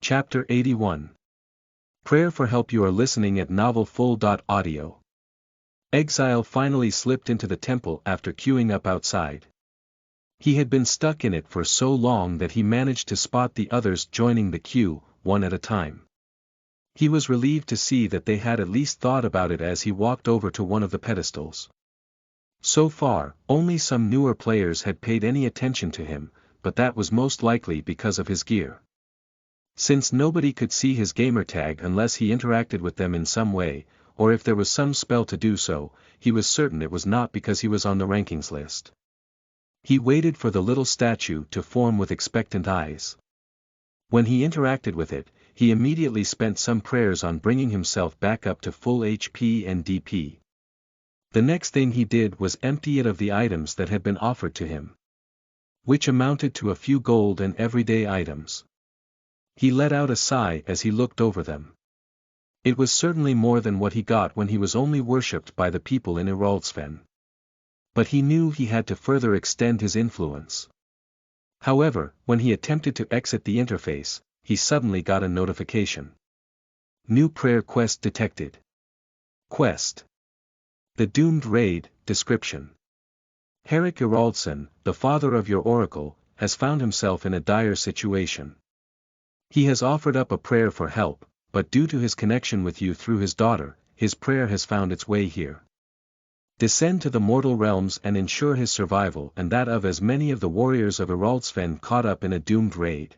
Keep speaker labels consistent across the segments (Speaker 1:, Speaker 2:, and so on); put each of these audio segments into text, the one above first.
Speaker 1: Chapter 81. Prayer for help. You are listening at novelfull.audio. Exile finally slipped into the temple after queuing up outside. He had been stuck in it for so long that he managed to spot the others joining the queue, one at a time. He was relieved to see that they had at least thought about it as he walked over to one of the pedestals. So far, only some newer players had paid any attention to him, but that was most likely because of his gear. Since nobody could see his gamertag unless he interacted with them in some way, or if there was some spell to do so, he was certain it was not because he was on the rankings list. He waited for the little statue to form with expectant eyes. When he interacted with it, he immediately spent some prayers on bringing himself back up to full HP and DP. The next thing he did was empty it of the items that had been offered to him, which amounted to a few gold and everyday items. He let out a sigh as he looked over them. It was certainly more than what he got when he was only worshipped by the people in Iraldsfen. But he knew he had to further extend his influence. However, when he attempted to exit the interface, he suddenly got a notification. New prayer quest detected. Quest: The Doomed Raid. Description: Herrick Iraldson, the father of your oracle, has found himself in a dire situation. He has offered up a prayer for help, but due to his connection with you through his daughter, his prayer has found its way here. Descend to the mortal realms and ensure his survival and that of as many of the warriors of Iraldsfen caught up in a doomed raid.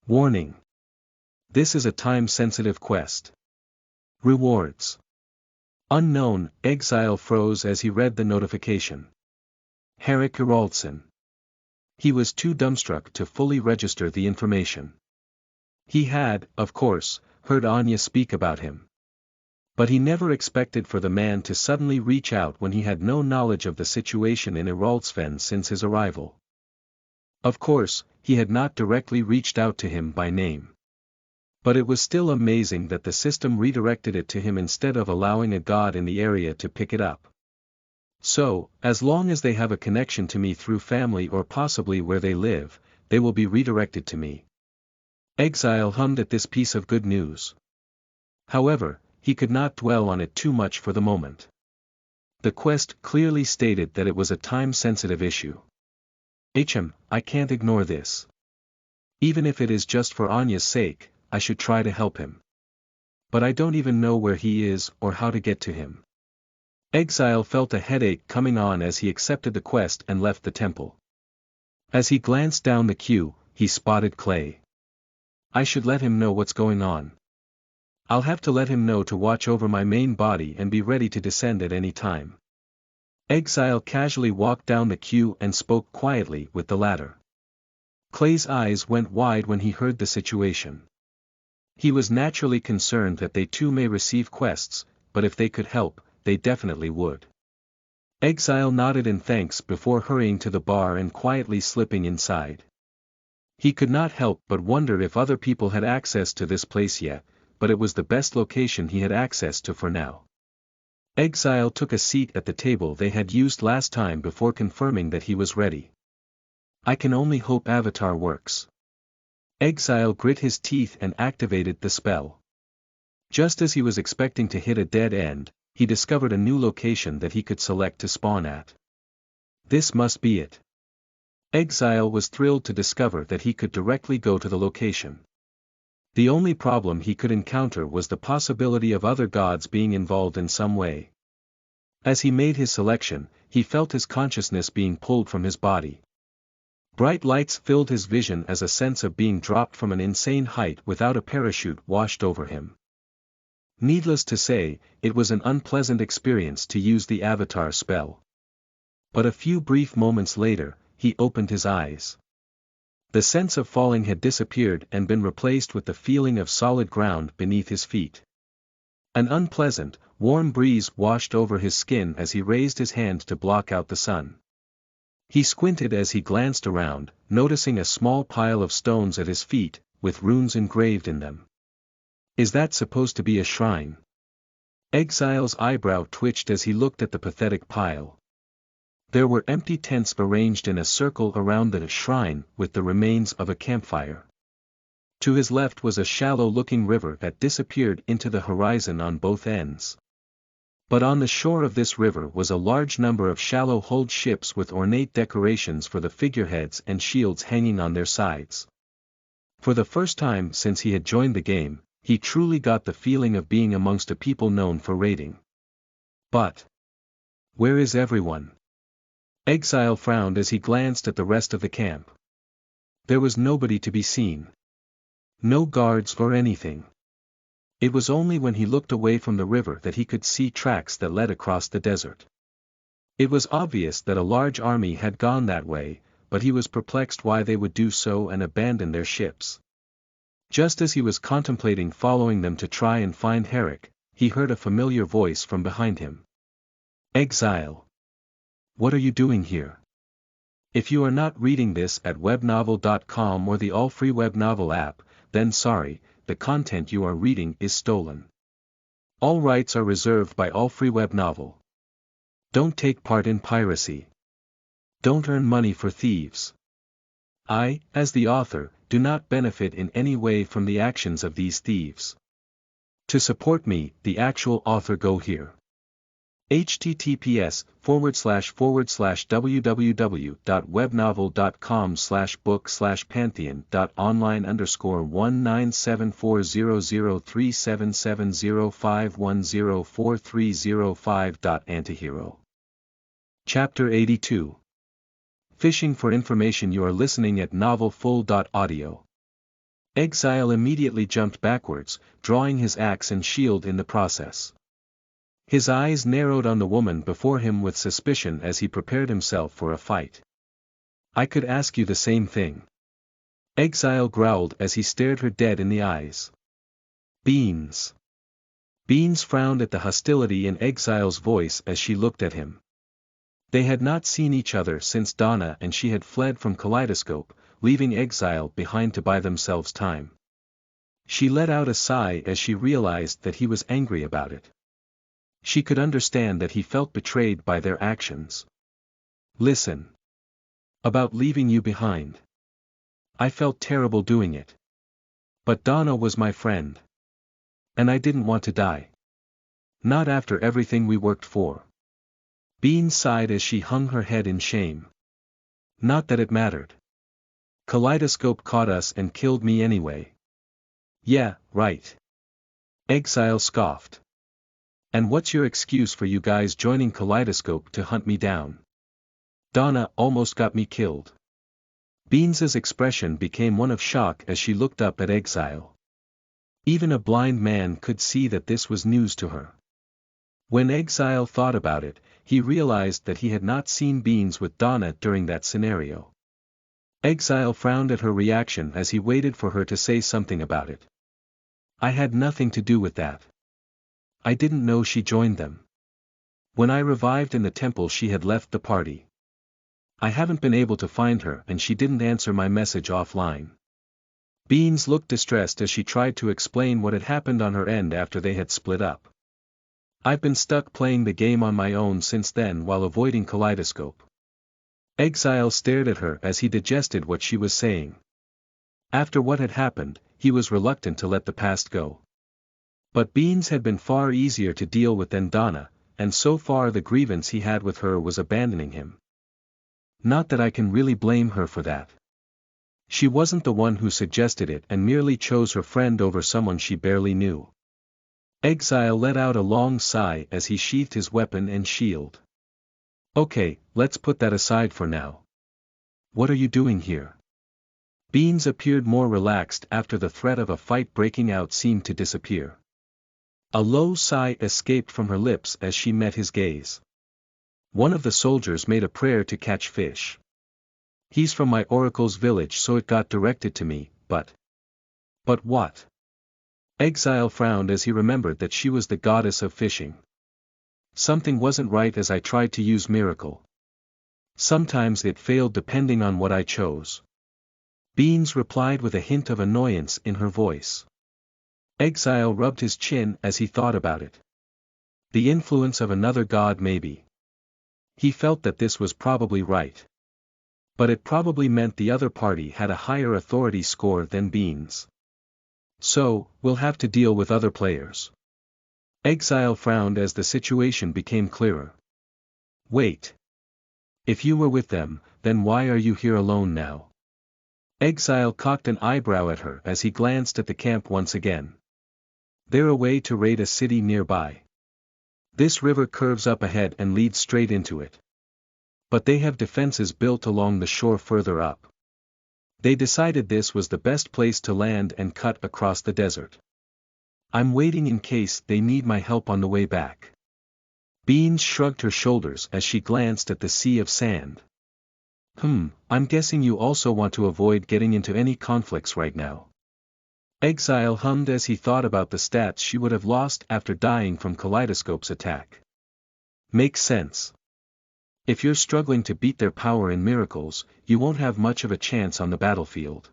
Speaker 1: Warning: this is a time-sensitive quest. Rewards: Unknown. Exile froze as he read the notification. Herrick Iraldson. He was too dumbstruck to fully register the information. He had, of course, heard Anya speak about him. But he never expected for the man to suddenly reach out when he had no knowledge of the situation in Iraldsfen since his arrival. Of course, he had not directly reached out to him by name. But it was still amazing that the system redirected it to him instead of allowing a god in the area to pick it up. So, as long as they have a connection to me through family or possibly where they live, they will be redirected to me. Exile hummed at this piece of good news. However, he could not dwell on it too much for the moment. The quest clearly stated that it was a time-sensitive issue. I can't ignore this. Even if it is just for Anya's sake, I should try to help him. But I don't even know where he is or how to get to him. Exile felt a headache coming on as he accepted the quest and left the temple. As he glanced down the queue, he spotted Clay. I should let him know what's going on. I'll have to let him know to watch over my main body and be ready to descend at any time. Exile casually walked down the queue and spoke quietly with the latter. Clay's eyes went wide when he heard the situation. He was naturally concerned that they too may receive quests, but if they could help, they definitely would. Exile nodded in thanks before hurrying to the bar and quietly slipping inside. He could not help but wonder if other people had access to this place yet, but it was the best location he had access to for now. Exile took a seat at the table they had used last time before confirming that he was ready. I can only hope Avatar works. Exile grit his teeth and activated the spell. Just as he was expecting to hit a dead end, he discovered a new location that he could select to spawn at. This must be it. Exile was thrilled to discover that he could directly go to the location. The only problem he could encounter was the possibility of other gods being involved in some way. As he made his selection, he felt his consciousness being pulled from his body. Bright lights filled his vision as a sense of being dropped from an insane height without a parachute washed over him. Needless to say, it was an unpleasant experience to use the Avatar spell. But a few brief moments later, he opened his eyes. The sense of falling had disappeared and been replaced with the feeling of solid ground beneath his feet. An unpleasant, warm breeze washed over his skin as he raised his hand to block out the sun. He squinted as he glanced around, noticing a small pile of stones at his feet, with runes engraved in them. Is that supposed to be a shrine? Exile's eyebrow twitched as he looked at the pathetic pile. There were empty tents arranged in a circle around the shrine with the remains of a campfire. To his left was a shallow-looking river that disappeared into the horizon on both ends. But on the shore of this river was a large number of shallow-hulled ships with ornate decorations for the figureheads and shields hanging on their sides. For the first time since he had joined the game, he truly got the feeling of being amongst a people known for raiding. But where is everyone? Exile frowned as he glanced at the rest of the camp. There was nobody to be seen. No guards or anything. It was only when he looked away from the river that he could see tracks that led across the desert. It was obvious that a large army had gone that way, but he was perplexed why they would do so and abandon their ships. Just as he was contemplating following them to try and find Herrick, he heard a familiar voice from behind him. Exile. What are you doing here? If you are not reading this at webnovel.com or the all-free webnovel app, then sorry, the content you are reading is stolen. All rights are reserved by All Free Web Novel. Don't take part in piracy. Don't earn money for thieves. I, as the author, do not benefit in any way from the actions of these thieves. To support me, the actual author, go here. https://www.webnovel.com/book/pantheon.online_19400377051043005.antihero. Chapter 82. Fishing for information. You are listening at novelfull.audio. Exile immediately jumped backwards, drawing his axe and shield in the process. His eyes narrowed on the woman before him with suspicion as he prepared himself for a fight. I could ask you the same thing. Exile growled as he stared her dead in the eyes. Beans. Beans frowned at the hostility in Exile's voice as she looked at him. They had not seen each other since Donna and she had fled from Kaleidoscope, leaving Exile behind to buy themselves time. She let out a sigh as she realized that he was angry about it. She could understand that he felt betrayed by their actions. Listen. About leaving you behind. I felt terrible doing it. But Donna was my friend. And I didn't want to die. Not after everything we worked for. Bean sighed as she hung her head in shame. Not that it mattered. Kaleidoscope caught us and killed me anyway. Yeah, right. Exile scoffed. And what's your excuse for you guys joining Kaleidoscope to hunt me down? Donna almost got me killed. Beans's expression became one of shock as she looked up at Exile. Even a blind man could see that this was news to her. When Exile thought about it, he realized that he had not seen Beans with Donna during that scenario. Exile frowned at her reaction as he waited for her to say something about it. I had nothing to do with that. I didn't know she joined them. When I revived in the temple she had left the party. I haven't been able to find her and she didn't answer my message offline. Beans looked distressed as she tried to explain what had happened on her end after they had split up. I've been stuck playing the game on my own since then while avoiding Kaleidoscope. Exile stared at her as he digested what she was saying. After what had happened, he was reluctant to let the past go. But Beans had been far easier to deal with than Donna, and so far the grievance he had with her was abandoning him. Not that I can really blame her for that. She wasn't the one who suggested it and merely chose her friend over someone she barely knew. Exile let out a long sigh as he sheathed his weapon and shield. Okay, let's put that aside for now. What are you doing here? Beans appeared more relaxed after the threat of a fight breaking out seemed to disappear. A low sigh escaped from her lips as she met his gaze. One of the soldiers made a prayer to catch fish. He's from my oracle's village, so it got directed to me, but... But what? Exile frowned as he remembered that she was the goddess of fishing. Something wasn't right as I tried to use miracle. Sometimes it failed depending on what I chose. Beans replied with a hint of annoyance in her voice. Exile rubbed his chin as he thought about it. The influence of another god maybe. He felt that this was probably right. But it probably meant the other party had a higher authority score than Beans. So, we'll have to deal with other players. Exile frowned as the situation became clearer. Wait. If you were with them, then why are you here alone now? Exile cocked an eyebrow at her as he glanced at the camp once again. They're away to raid a city nearby. This river curves up ahead and leads straight into it. But they have defenses built along the shore further up. They decided this was the best place to land and cut across the desert. I'm waiting in case they need my help on the way back. Beans shrugged her shoulders as she glanced at the sea of sand. I'm guessing you also want to avoid getting into any conflicts right now. Exile hummed as he thought about the stats she would have lost after dying from Kaleidoscope's attack. Makes sense. If you're struggling to beat their power in miracles, you won't have much of a chance on the battlefield.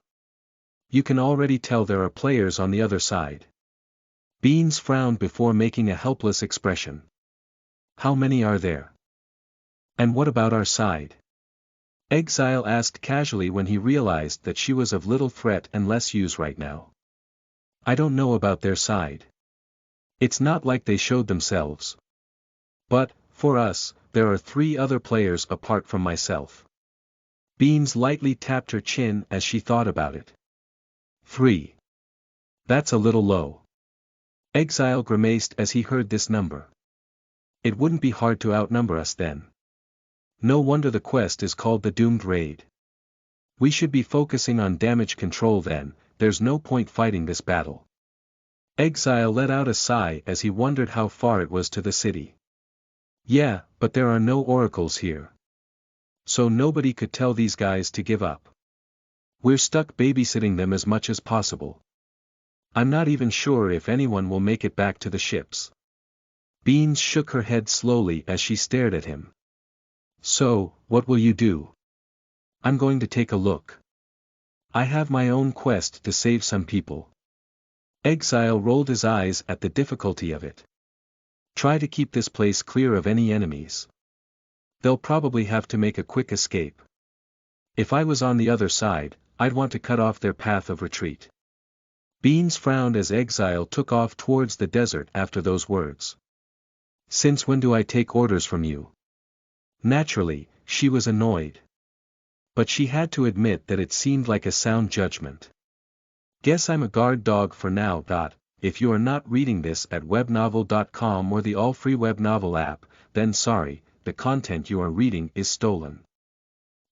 Speaker 1: You can already tell there are players on the other side. Beans frowned before making a helpless expression. How many are there? And what about our side? Exile asked casually when he realized that she was of little threat and less use right now. I don't know about their side. It's not like they showed themselves. But, for us, there are 3 other players apart from myself. Beans lightly tapped her chin as she thought about it. 3. That's a little low. Exile grimaced as he heard this number. It wouldn't be hard to outnumber us then. No wonder the quest is called the Doomed Raid. We should be focusing on damage control then. There's no point fighting this battle. Exile let out a sigh as he wondered how far it was to the city. Yeah, but there are no oracles here. So nobody could tell these guys to give up. We're stuck babysitting them as much as possible. I'm not even sure if anyone will make it back to the ships. Beans shook her head slowly as she stared at him. So, what will you do? I'm going to take a look. I have my own quest to save some people. Exile rolled his eyes at the difficulty of it. Try to keep this place clear of any enemies. They'll probably have to make a quick escape. If I was on the other side, I'd want to cut off their path of retreat. Beans frowned as Exile took off towards the desert after those words. Since when do I take orders from you? Naturally, she was annoyed. But she had to admit that it seemed like a sound judgment. Guess I'm a guard dog for now. If you are not reading this at webnovel.com or the all-free web novel app, then sorry, the content you are reading is stolen.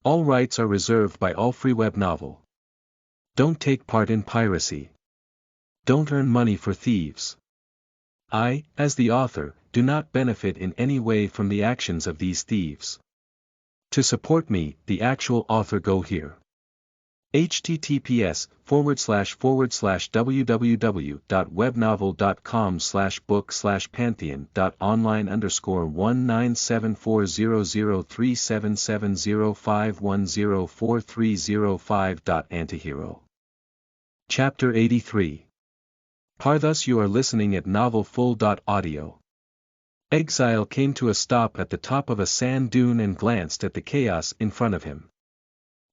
Speaker 1: All rights are reserved by All Free Web Novel. Don't take part in piracy. Don't earn money for thieves. I, as the author, do not benefit in any way from the actions of these thieves. To support me, the actual author, go here. https://www.webnovel.com/book/pantheon.online_19740037705104305. Antihero. Chapter 83. Thus you are listening at novelfull.audio. Exile came to a stop at the top of a sand dune and glanced at the chaos in front of him.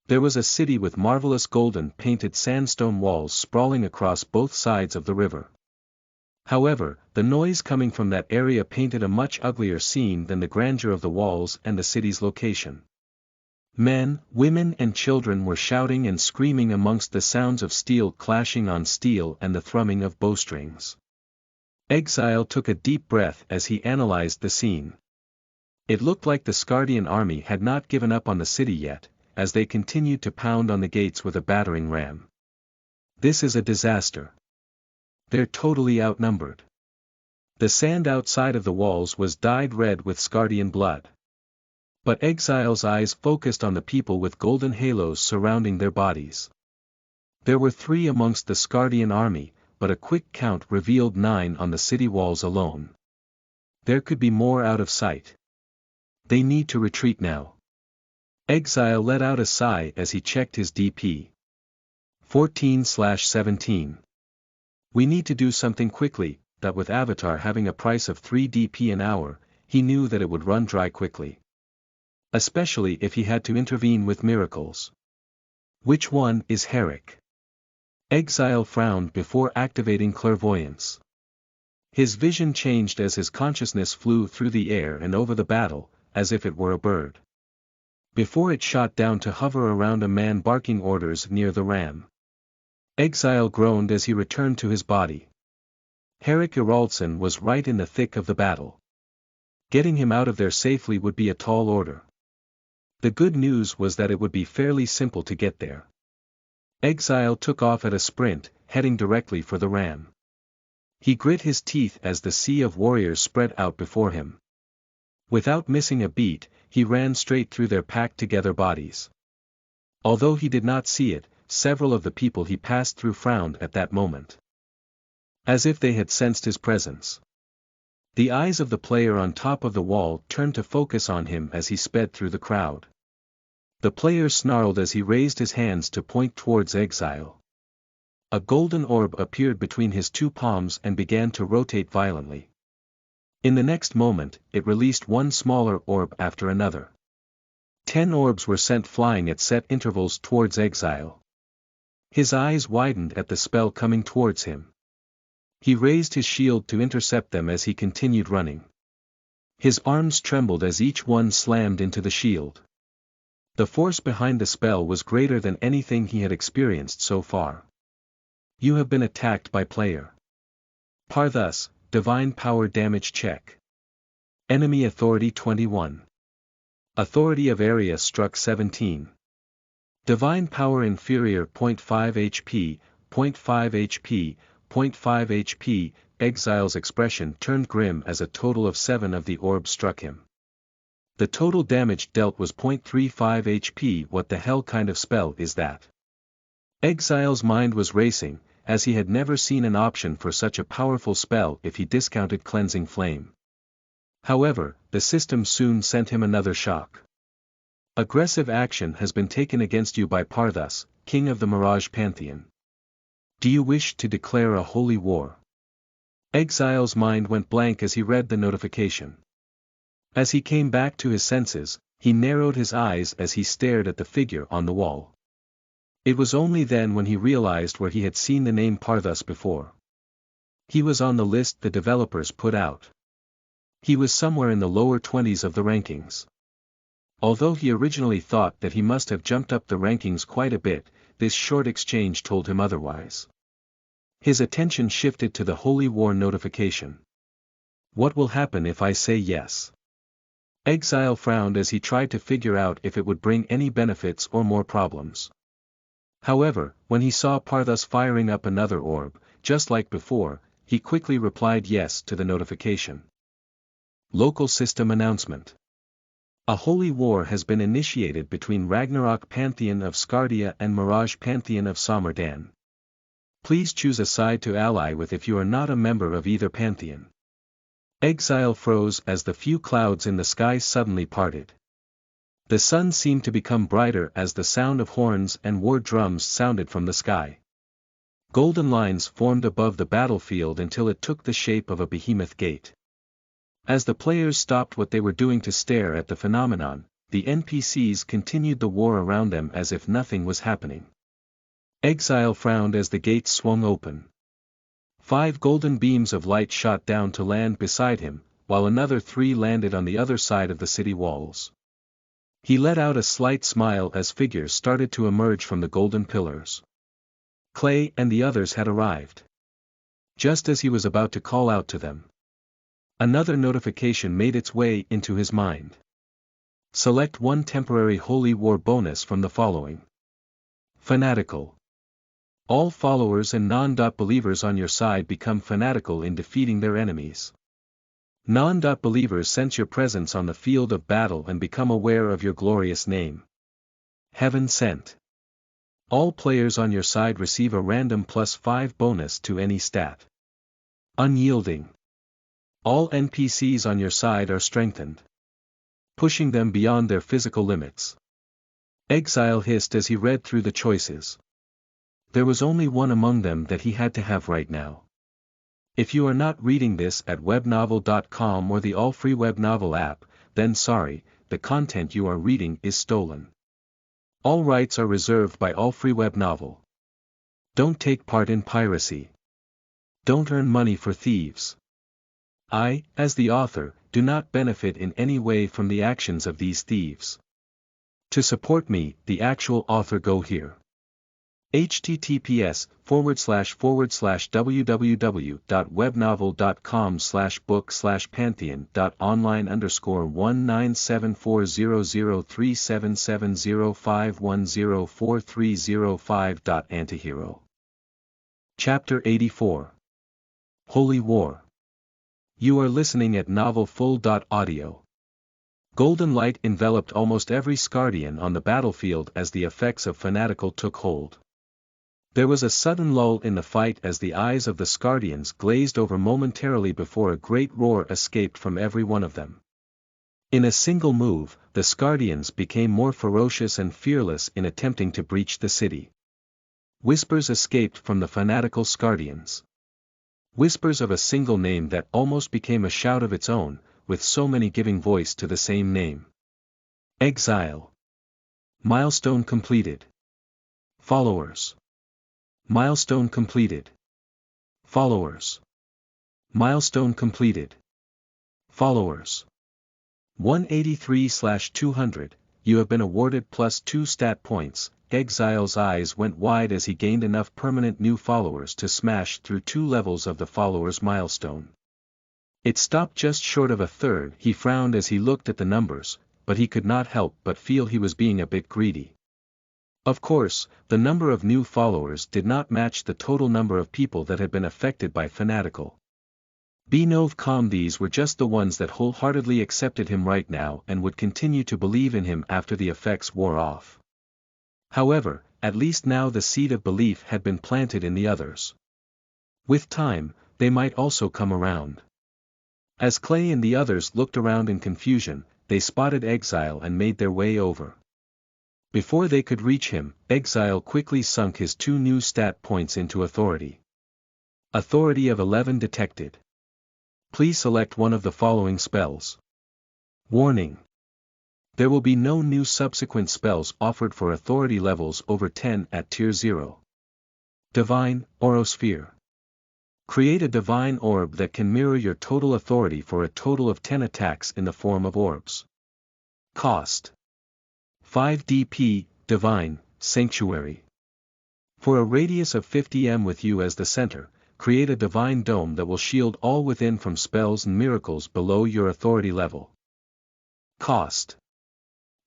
Speaker 1: There was a city with marvelous golden painted sandstone walls sprawling across both sides of the river. However, the noise coming from that area painted a much uglier scene than the grandeur of the walls and the city's location. Men, women and children were shouting and screaming amongst the sounds of steel clashing on steel and the thrumming of bowstrings. Exile took a deep breath as he analyzed the scene. It looked like the Skardian army had not given up on the city yet, as they continued to pound on the gates with a battering ram. This is a disaster. They're totally outnumbered. The sand outside of the walls was dyed red with Skardian blood. But Exile's eyes focused on the people with golden halos surrounding their bodies. There were 3 amongst the Skardian army, but a quick count revealed 9 on the city walls alone. There could be more out of sight. They need to retreat now. Exile let out a sigh as he checked his DP. 14/17. We need to do something quickly. That with Avatar having a price of 3 DP an hour, he knew that it would run dry quickly. Especially if he had to intervene with miracles. Which one is Herrick? Exile frowned before activating clairvoyance. His vision changed as his consciousness flew through the air and over the battle, as if it were a bird. Before it shot down to hover around a man barking orders near the ram. Exile groaned as he returned to his body. Herrick Iraldson was right in the thick of the battle. Getting him out of there safely would be a tall order. The good news was that it would be fairly simple to get there. Exile took off at a sprint, heading directly for the ram. He grit his teeth as the sea of warriors spread out before him. Without missing a beat, he ran straight through their packed-together bodies. Although he did not see it, several of the people he passed through frowned at that moment. As if they had sensed his presence. The eyes of the player on top of the wall turned to focus on him as he sped through the crowd. The player snarled as he raised his hands to point towards Exile. A golden orb appeared between his two palms and began to rotate violently. In the next moment, it released one smaller orb after another. 10 orbs were sent flying at set intervals towards Exile. His eyes widened at the spell coming towards him. He raised his shield to intercept them as he continued running. His arms trembled as each one slammed into the shield. The force behind the spell was greater than anything he had experienced so far. You have been attacked by player. Parthus, Divine Power Damage Check. Enemy Authority 21. Authority of Area struck 17. Divine Power Inferior 0.5 HP, 0.5 HP, 0.5 HP. Exile's expression turned grim as a total of 7 of the orbs struck him. The total damage dealt was 0.35 HP. What the hell kind of spell is that? Exile's mind was racing, as he had never seen an option for such a powerful spell if he discounted Cleansing Flame. However, the system soon sent him another shock. Aggressive action has been taken against you by Parthus, King of the Mirage Pantheon. Do you wish to declare a holy war? Exile's mind went blank as he read the notification. As he came back to his senses, he narrowed his eyes as he stared at the figure on the wall. It was only then when he realized where he had seen the name Parthus before. He was on the list the developers put out. He was somewhere in the lower 20s of the rankings. Although he originally thought that he must have jumped up the rankings quite a bit, this short exchange told him otherwise. His attention shifted to the Holy War notification. What will happen if I say yes? Exile frowned as he tried to figure out if it would bring any benefits or more problems. However, when he saw Parthus firing up another orb, just like before, he quickly replied yes to the notification. Local System Announcement. A holy war has been initiated between Ragnarok Pantheon of Scardia and Mirage Pantheon of Sommerdan. Please choose a side to ally with if you are not a member of either pantheon. Exile froze as the few clouds in the sky suddenly parted. The sun seemed to become brighter as the sound of horns and war drums sounded from the sky. Golden lines formed above the battlefield until it took the shape of a behemoth gate. As the players stopped what they were doing to stare at the phenomenon, the NPCs continued the war around them as if nothing was happening. Exile frowned as the gates swung open. 5 golden beams of light shot down to land beside him, while another 3 landed on the other side of the city walls. He let out a slight smile as figures started to emerge from the golden pillars. Clay and the others had arrived. Just as he was about to call out to them, another notification made its way into his mind. Select one temporary Holy War bonus from the following. Fanatical. All followers and non-believers on your side become fanatical in defeating their enemies. Non-believers sense your presence on the field of battle and become aware of your glorious name. Heaven Sent. All players on your side receive a random +5 bonus to any stat. Unyielding. All NPCs on your side are strengthened, pushing them beyond their physical limits. Exile hissed as he read through the choices. There was only one among them that he had to have right now. If you are not reading this at webnovel.com or the all-free webnovel app, then sorry, the content you are reading is stolen. All rights are reserved by all-free webnovel. Don't take part in piracy. Don't earn money for thieves. I, as the author, do not benefit in any way from the actions of these thieves. To support me, the actual author, go here. https://www.webnovel.com/book/pantheon.online_19740037705104305. Chapter 84. Holy War. You are listening at novelfull.audio. Golden light enveloped almost every Scardian on the battlefield as the effects of Fanatical took hold. There was a sudden lull in the fight as the eyes of the Scardians glazed over momentarily before a great roar escaped from every one of them. In a single move, the Scardians became more ferocious and fearless in attempting to breach the city. Whispers escaped from the fanatical Scardians. Whispers of a single name that almost became a shout of its own, with so many giving voice to the same name. Exile. Milestone completed. Followers. Milestone completed. Followers. Milestone completed. Followers. 183/200, you have been awarded +2 stat points. Exile's eyes went wide as he gained enough permanent new followers to smash through 2 levels of the followers milestone. It stopped just short of a third. He frowned as he looked at the numbers, but he could not help but feel he was being a bit greedy. Of course, the number of new followers did not match the total number of people that had been affected by Fanatical. Be nov com, these were just the ones that wholeheartedly accepted him right now and would continue to believe in him after the effects wore off. However, at least now the seed of belief had been planted in the others. With time, they might also come around. As Clay and the others looked around in confusion, they spotted Exile and made their way over. Before they could reach him, Exile quickly sunk his 2 new stat points into authority. Authority of 11 detected. Please select one of the following spells. Warning. There will be no new subsequent spells offered for authority levels over 10 at tier 0. Divine Orosphere. Create a divine orb that can mirror your total authority for a total of 10 attacks in the form of orbs. Cost. 5 DP, Divine, Sanctuary. For a radius of 50 m with you as the center, create a divine dome that will shield all within from spells and miracles below your authority level. Cost.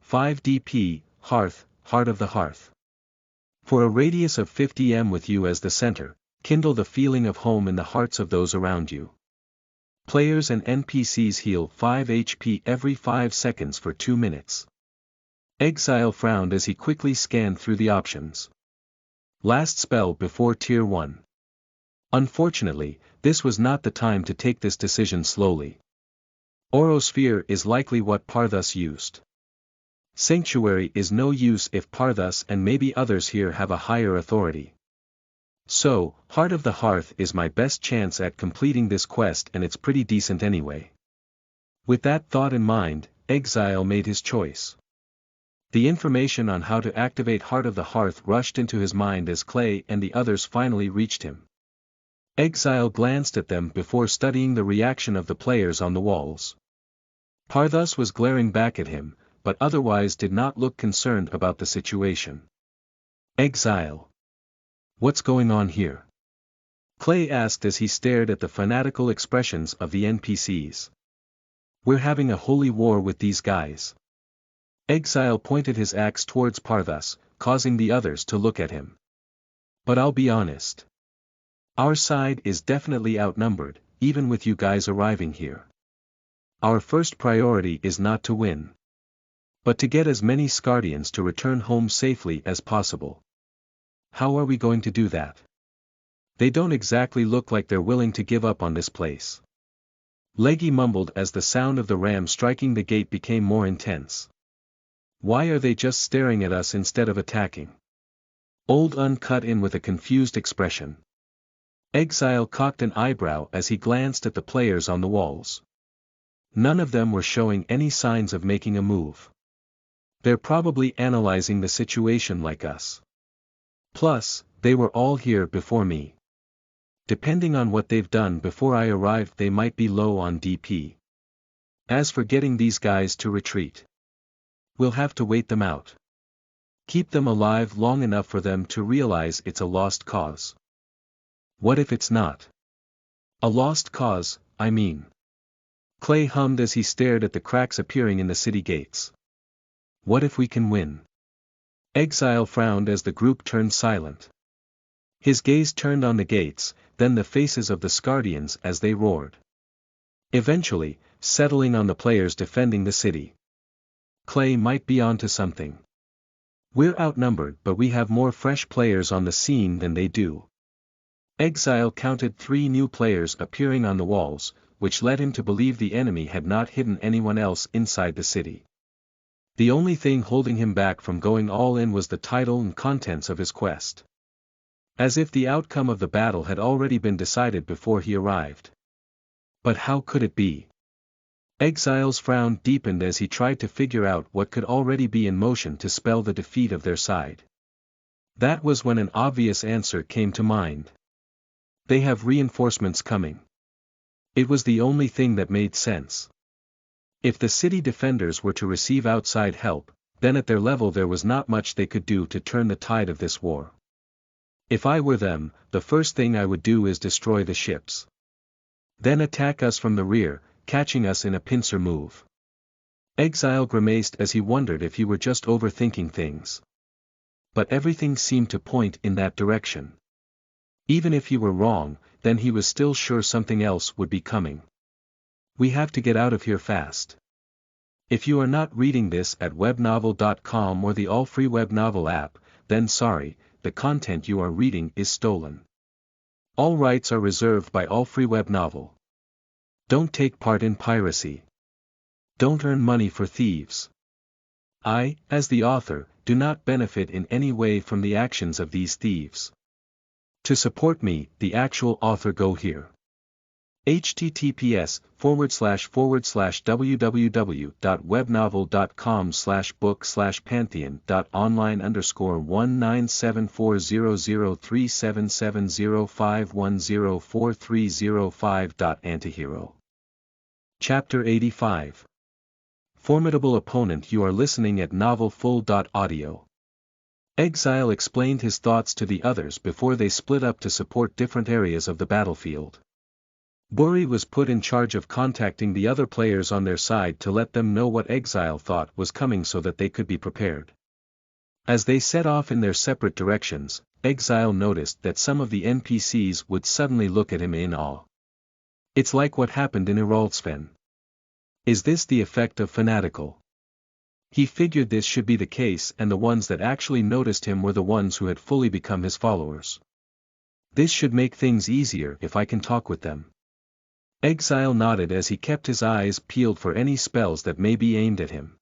Speaker 1: 5 DP, Hearth, Heart of the Hearth. For a radius of 50 m with you as the center, kindle the feeling of home in the hearts of those around you. Players and NPCs heal 5 HP every 5 seconds for 2 minutes. Exile frowned as he quickly scanned through the options. Last spell before tier 1. Unfortunately, this was not the time to take this decision slowly. Orosphere is likely what Parthus used. Sanctuary is no use if Parthus and maybe others here have a higher authority. So, Heart of the Hearth is my best chance at completing this quest, and it's pretty decent anyway. With that thought in mind, Exile made his choice. The information on how to activate Heart of the Hearth rushed into his mind as Clay and the others finally reached him. Exile glanced at them before studying the reaction of the players on the walls. Parthus was glaring back at him, but otherwise did not look concerned about the situation. Exile. What's going on here? Clay asked as he stared at the fanatical expressions of the NPCs. We're having a holy war with these guys. Exile pointed his axe towards Parthus, causing the others to look at him. But I'll be honest. Our side is definitely outnumbered, even with you guys arriving here. Our first priority is not to win, but to get as many Scardians to return home safely as possible. How are we going to do that? They don't exactly look like they're willing to give up on this place. Leggy mumbled as the sound of the ram striking the gate became more intense. Why are they just staring at us instead of attacking? Old Un cut in with a confused expression. Exile cocked an eyebrow as he glanced at the players on the walls. None of them were showing any signs of making a move. They're probably analyzing the situation like us. Plus, they were all here before me. Depending on what they've done before I arrived, they might be low on DP. As for getting these guys to retreat, we'll have to wait them out. Keep them alive long enough for them to realize it's a lost cause. What if it's not? A lost cause, I mean. Clay hummed as he stared at the cracks appearing in the city gates. What if we can win? Exile frowned as the group turned silent. His gaze turned on the gates, then the faces of the Scardians as they roared. Eventually, settling on the players defending the city. Clay might be onto something. We're outnumbered, but we have more fresh players on the scene than they do. Exile counted 3 new players appearing on the walls, which led him to believe the enemy had not hidden anyone else inside the city. The only thing holding him back from going all in was the title and contents of his quest. As if the outcome of the battle had already been decided before he arrived. But how could it be? Exile's frown deepened as he tried to figure out what could already be in motion to spell the defeat of their side. That was when an obvious answer came to mind. They have reinforcements coming. It was the only thing that made sense. If the city defenders were to receive outside help, then at their level there was not much they could do to turn the tide of this war. If I were them, the first thing I would do is destroy the ships. Then attack us from the rear, catching us in a pincer move. Exile grimaced as he wondered if he were just overthinking things. But everything seemed to point in that direction. Even if he were wrong, then he was still sure something else would be coming. We have to get out of here fast. If you are not reading this at webnovel.com or the all-free webnovel app, then sorry, the content you are reading is stolen. All rights are reserved by All Free Web Novel. Don't take part in piracy. Don't earn money for thieves. I, as the author, do not benefit in any way from the actions of these thieves. To support me, the actual author, go here. https://www.webnovel.com/book/pantheon.online_19740037705104305. Chapter 85. Formidable Opponent. You are listening at novelfull.audio. Exile explained his thoughts to the others before they split up to support different areas of the battlefield. Buri was put in charge of contacting the other players on their side to let them know what Exile thought was coming so that they could be prepared. As they set off in their separate directions, Exile noticed that some of the NPCs would suddenly look at him in awe. It's like what happened in Iraldsven. Is this the effect of fanatical? He figured this should be the case, and the ones that actually noticed him were the ones who had fully become his followers. This should make things easier if I can talk with them. Exile nodded as he kept his eyes peeled for any spells that may be aimed at him.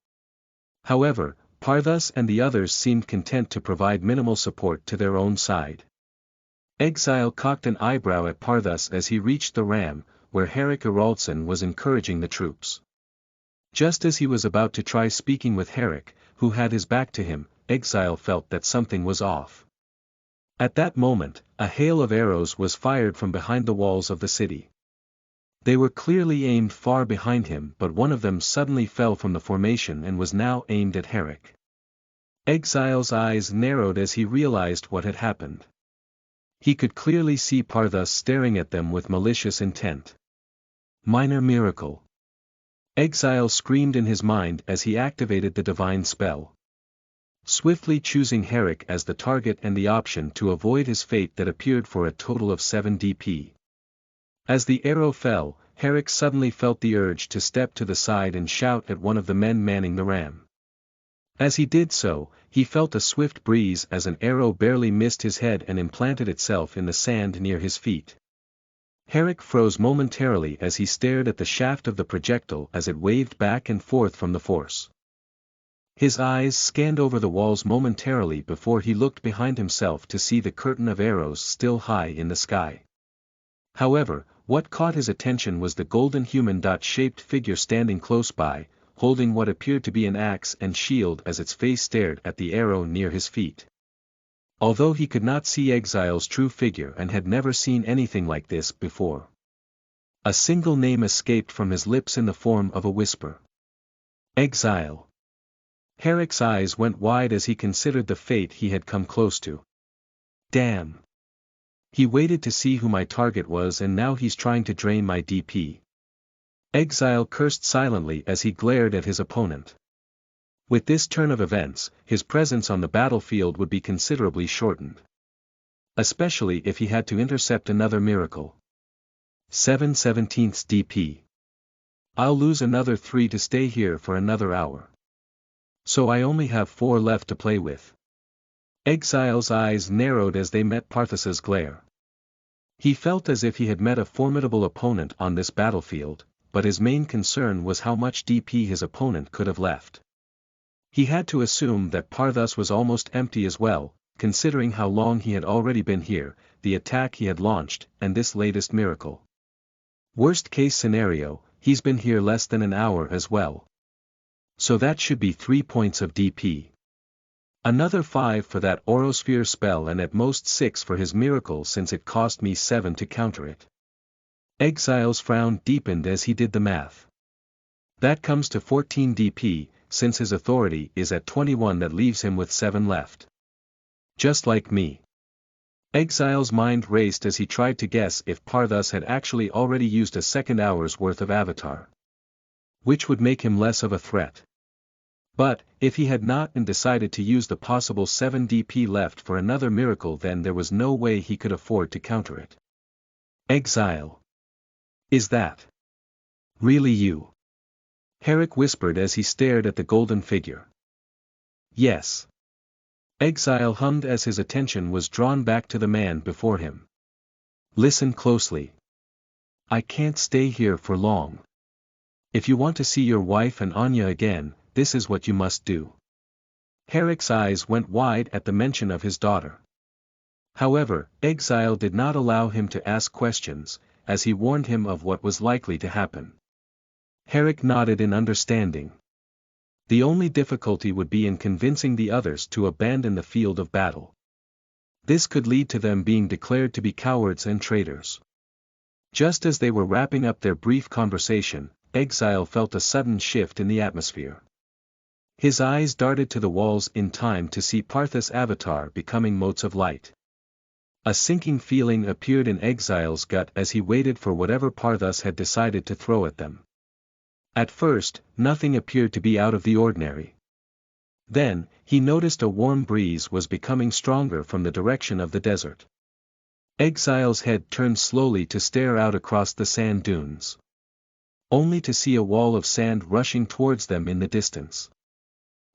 Speaker 1: However, Parthas and the others seemed content to provide minimal support to their own side. Exile cocked an eyebrow at Parthas as he reached the ram, where Herrick Iraldson was encouraging the troops. Just as he was about to try speaking with Herrick, who had his back to him, Exile felt that something was off. At that moment, a hail of arrows was fired from behind the walls of the city. They were clearly aimed far behind him, but one of them suddenly fell from the formation and was now aimed at Herrick. Exile's eyes narrowed as he realized what had happened. He could clearly see Parthas staring at them with malicious intent. Minor miracle. Exile screamed in his mind as he activated the divine spell. Swiftly choosing Herrick as the target and the option to avoid his fate that appeared for a total of 7 DP. As the arrow fell, Herrick suddenly felt the urge to step to the side and shout at one of the men manning the ram. As he did so, he felt a swift breeze as an arrow barely missed his head and implanted itself in the sand near his feet. Herrick froze momentarily as he stared at the shaft of the projectile as it waved back and forth from the force. His eyes scanned over the walls momentarily before he looked behind himself to see the curtain of arrows still high in the sky. However, what caught his attention was the golden human-shaped figure standing close by, holding what appeared to be an axe and shield as its face stared at the arrow near his feet. although he could not see Exile's true figure and had never seen anything like this before. A single name escaped from his lips in the form of a whisper. Exile. Herrick's eyes went wide as he considered the fate he had come close to. Damn. He waited to see who my target was and now he's trying to drain my DP. Exile cursed silently as he glared at his opponent. With this turn of events, his presence on the battlefield would be considerably shortened. Especially if he had to intercept another miracle. 7/17 DP. I'll lose another 3 to stay here for another hour. So I only have 4 left to play with. Exile's eyes narrowed as they met Parthas's glare. He felt as if he had met a formidable opponent on this battlefield, but his main concern was how much DP his opponent could have left. He had to assume that Parthas was almost empty as well, considering how long he had already been here, the attack he had launched, and this latest miracle. Worst case scenario, he's been here less than an hour as well. So that should be 3 points of DP. Another 5 for that Orosphere spell and at most 6 for his miracle since it cost me 7 to counter it. Exile's frown deepened as he did the math. That comes to 14 DP, since his authority is at 21 that leaves him with 7 left. Just like me. Exile's mind raced as he tried to guess if Parthas had actually already used a second hour's worth of avatar. Which would make him less of a threat. But, if he had not and decided to use the possible 7 DP left for another miracle then there was no way he could afford to counter it. Exile. Is that really you? Herrick whispered as he stared at the golden figure. Yes. Exile hummed as his attention was drawn back to the man before him. Listen closely. I can't stay here for long. If you want to see your wife and Anya again, this is what you must do. Herrick's eyes went wide at the mention of his daughter. However, Exile did not allow him to ask questions, as he warned him of what was likely to happen. Herrick nodded in understanding. The only difficulty would be in convincing the others to abandon the field of battle. This could lead to them being declared to be cowards and traitors. Just as they were wrapping up their brief conversation, Exile felt a sudden shift in the atmosphere. His eyes darted to the walls in time to see Parthas' avatar becoming motes of light. A sinking feeling appeared in Exile's gut as he waited for whatever Parthas had decided to throw at them. At first, nothing appeared to be out of the ordinary. Then, he noticed a warm breeze was becoming stronger from the direction of the desert. Exile's head turned slowly to stare out across the sand dunes. Only to see a wall of sand rushing towards them in the distance.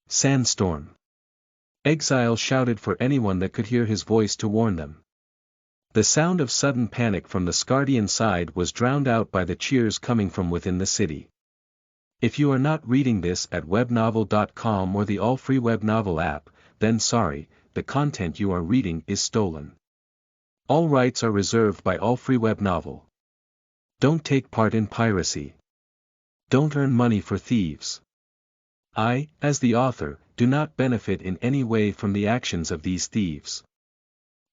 Speaker 1: Sandstorm. Exile shouted for anyone that could hear his voice to warn them. The sound of sudden panic from the Scardian side was drowned out by the cheers coming from within the city. If you are not reading this at webnovel.com or the all-free webnovel app, then sorry, the content you are reading is stolen. All rights are reserved by all-free webnovel. Don't take part in piracy. Don't earn money for thieves. I, as the author, do not benefit in any way from the actions of these thieves.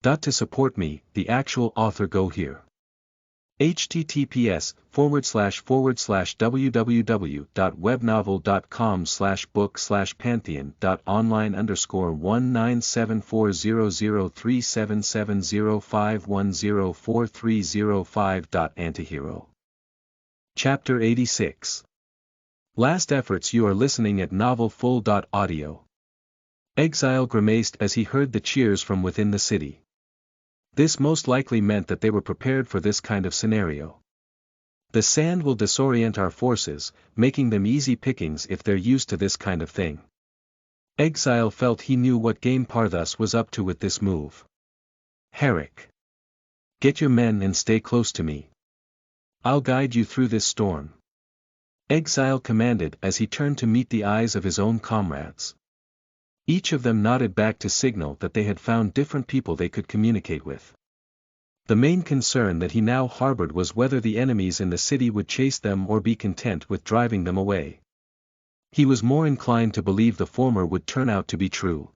Speaker 1: To support me, the actual author go here. https://www.webnovel.com/book/pantheon.online_19740037705104305. Chapter 86. Last efforts. You are listening at novelfull.audio. Exile grimaced as he heard the cheers from within the city. This most likely meant that they were prepared for this kind of scenario. The sand will disorient our forces, making them easy pickings if they're used to this kind of thing. Exile felt he knew what game Parthas was up to with this move. Herrick. Get your men and stay close to me. I'll guide you through this storm. Exile commanded as he turned to meet the eyes of his own comrades. Each of them nodded back to signal that they had found different people they could communicate with. The main concern that he now harbored was whether the enemies in the city would chase them or be content with driving them away. He was more inclined to believe the former would turn out to be true.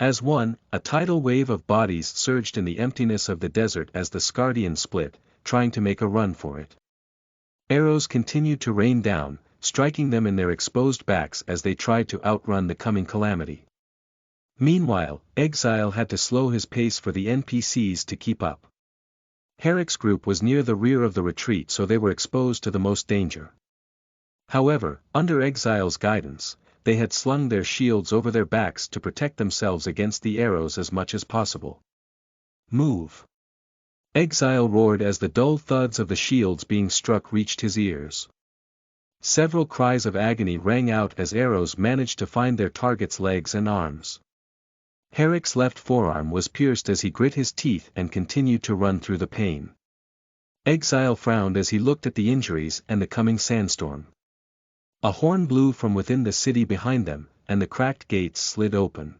Speaker 1: As one, a tidal wave of bodies surged in the emptiness of the desert as the Skardian split, trying to make a run for it. Arrows continued to rain down, striking them in their exposed backs as they tried to outrun the coming calamity. Meanwhile, Exile had to slow his pace for the NPCs to keep up. Herrick's group was near the rear of the retreat, so they were exposed to the most danger. However, under Exile's guidance, they had slung their shields over their backs to protect themselves against the arrows as much as possible. Move! Exile roared as the dull thuds of the shields being struck reached his ears. Several cries of agony rang out as arrows managed to find their target's legs and arms. Herrick's left forearm was pierced as he grit his teeth and continued to run through the pain. Exile frowned as he looked at the injuries and the coming sandstorm. A horn blew from within the city behind them, and the cracked gates slid open.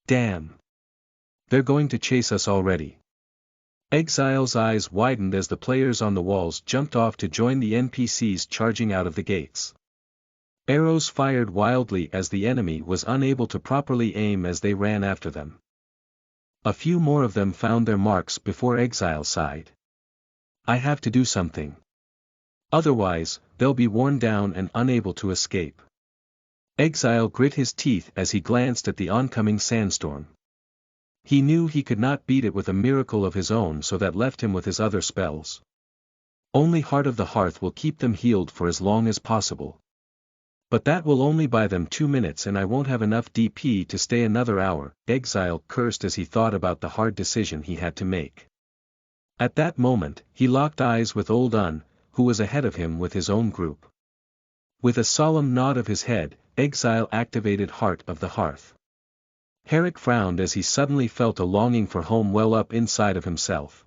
Speaker 1: Damn! They're going to chase us already. Exile's eyes widened as the players on the walls jumped off to join the NPCs charging out of the gates. Arrows fired wildly as the enemy was unable to properly aim as they ran after them. A few more of them found their marks before Exile sighed. I have to do something. Otherwise, they'll be worn down and unable to escape. Exile grit his teeth as he glanced at the oncoming sandstorm. He knew he could not beat it with a miracle of his own, so that left him with his other spells. Only Heart of the Hearth will keep them healed for as long as possible. But that will only buy them 2 minutes and I won't have enough DP to stay another hour, Exile cursed as he thought about the hard decision he had to make. At that moment, he locked eyes with Old Un, who was ahead of him with his own group. With a solemn nod of his head, Exile activated Heart of the Hearth. Herrick frowned as he suddenly felt a longing for home well up inside of himself.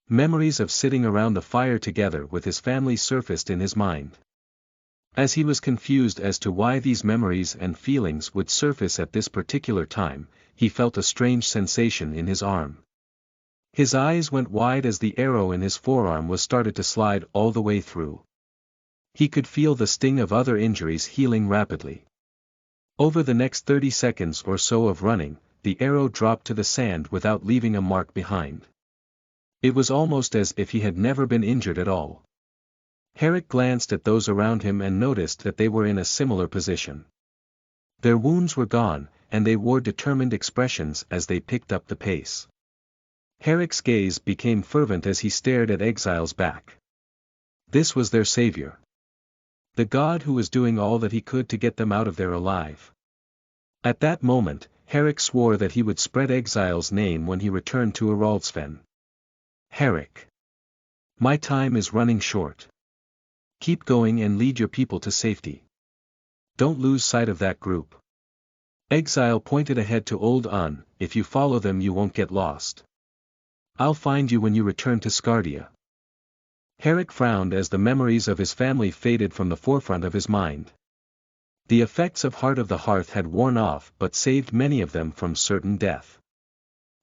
Speaker 1: Memories of sitting around the fire together with his family surfaced in his mind. As he was confused as to why these memories and feelings would surface at this particular time, he felt a strange sensation in his arm. His eyes went wide as the arrow in his forearm was started to slide all the way through. He could feel the sting of other injuries healing rapidly. Over the next 30 seconds or so of running, the arrow dropped to the sand without leaving a mark behind. It was almost as if he had never been injured at all. Herrick glanced at those around him and noticed that they were in a similar position. Their wounds were gone, and they wore determined expressions as they picked up the pace. Herrick's gaze became fervent as he stared at Exile's back. This was their savior. The god who was doing all that he could to get them out of there alive. At that moment, Herrick swore that he would spread Exile's name when he returned to Iraldsven. Herrick. My time is running short. Keep going and lead your people to safety. Don't lose sight of that group. Exile pointed ahead to Old Un, if you follow them you won't get lost. I'll find you when you return to Skardia. Herrick frowned as the memories of his family faded from the forefront of his mind. The effects of Heart of the Hearth had worn off but saved many of them from certain death.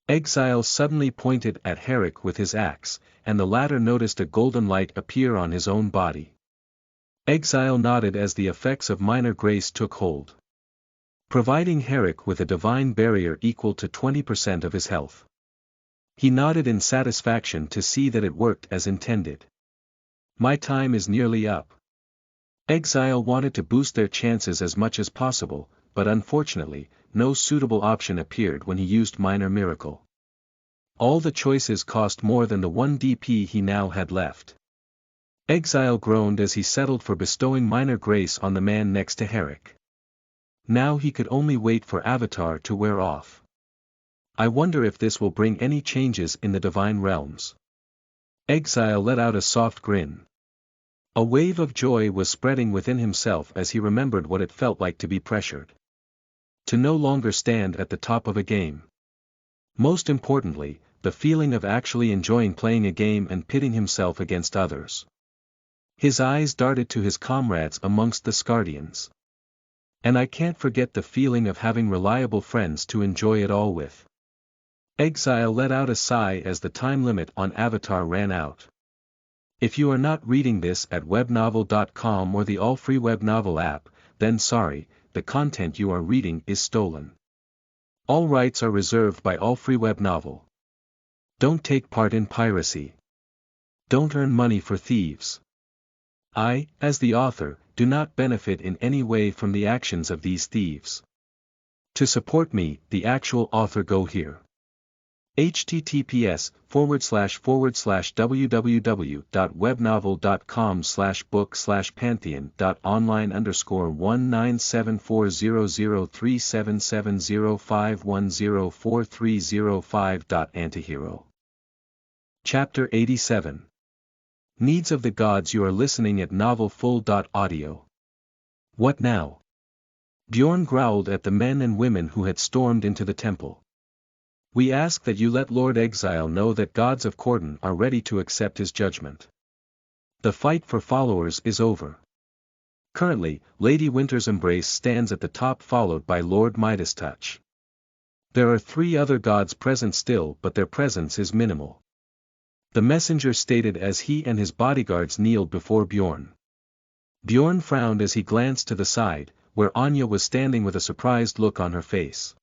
Speaker 1: Exile suddenly pointed at Herrick with his axe, and the latter noticed a golden light appear on his own body. Exile nodded as the effects of minor grace took hold, providing Herrick with a divine barrier equal to 20% of his health. He nodded in satisfaction to see that it worked as intended. My time is nearly up. Exile wanted to boost their chances as much as possible, but unfortunately, no suitable option appeared when he used Minor Miracle. All the choices cost more than the 1 DP he now had left. Exile groaned as he settled for bestowing Minor Grace on the man next to Herrick. Now he could only wait for Avatar to wear off. I wonder if this will bring any changes in the Divine Realms. Exile let out a soft grin. A wave of joy was spreading within himself as he remembered what it felt like to be pressured. To no longer stand at the top of a game. Most importantly, the feeling of actually enjoying playing a game and pitting himself against others. His eyes darted to his comrades amongst the Skardians. And I can't forget the feeling of having reliable friends to enjoy it all with. Exile let out a sigh as the time limit on Avatar ran out. If you are not reading this at webnovel.com or the all-free webnovel app, then sorry, the content you are reading is stolen. All rights are reserved by all free web novel. Don't take part in piracy. Don't earn money for thieves. I, as the author, do not benefit in any way from the actions of these thieves. To support me, the actual author, go here. https://www.webnovel.com/book/pantheon.online_19740037705104305.antihero. Chapter 87. Needs of the Gods. You are listening at novelfull.audio. What now? Bjorn growled at the men and women who had stormed into the temple. We ask that you let Lord Exile know that gods of Corden are ready to accept his judgment. The fight for followers is over. Currently, Lady Winter's Embrace stands at the top, followed by Lord Midas Touch. There are 3 other gods present still, but their presence is minimal. The messenger stated as he and his bodyguards kneeled before Bjorn. Bjorn frowned as he glanced to the side, where Anya was standing with a surprised look on her face.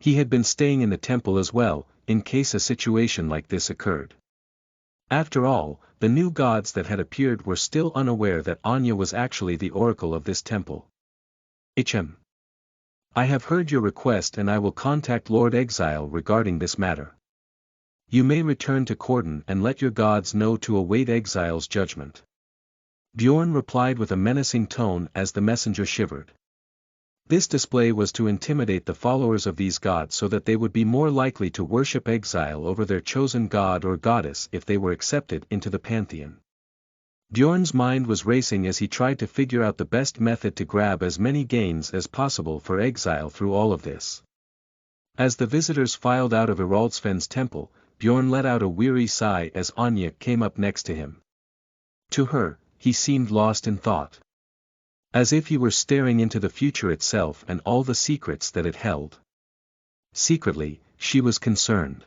Speaker 1: He had been staying in the temple as well, in case a situation like this occurred. After all, the new gods that had appeared were still unaware that Anya was actually the oracle of this temple. I have heard your request and I will contact Lord Exile regarding this matter. You may return to Corden and let your gods know to await Exile's judgment. Bjorn replied with a menacing tone as the messenger shivered. This display was to intimidate the followers of these gods so that they would be more likely to worship Exile over their chosen god or goddess if they were accepted into the Pantheon. Bjorn's mind was racing as he tried to figure out the best method to grab as many gains as possible for Exile through all of this. As the visitors filed out of Iraldsven's temple, Bjorn let out a weary sigh as Anya came up next to him. To her, he seemed lost in thought. As if he were staring into the future itself and all the secrets that it held. Secretly, she was concerned.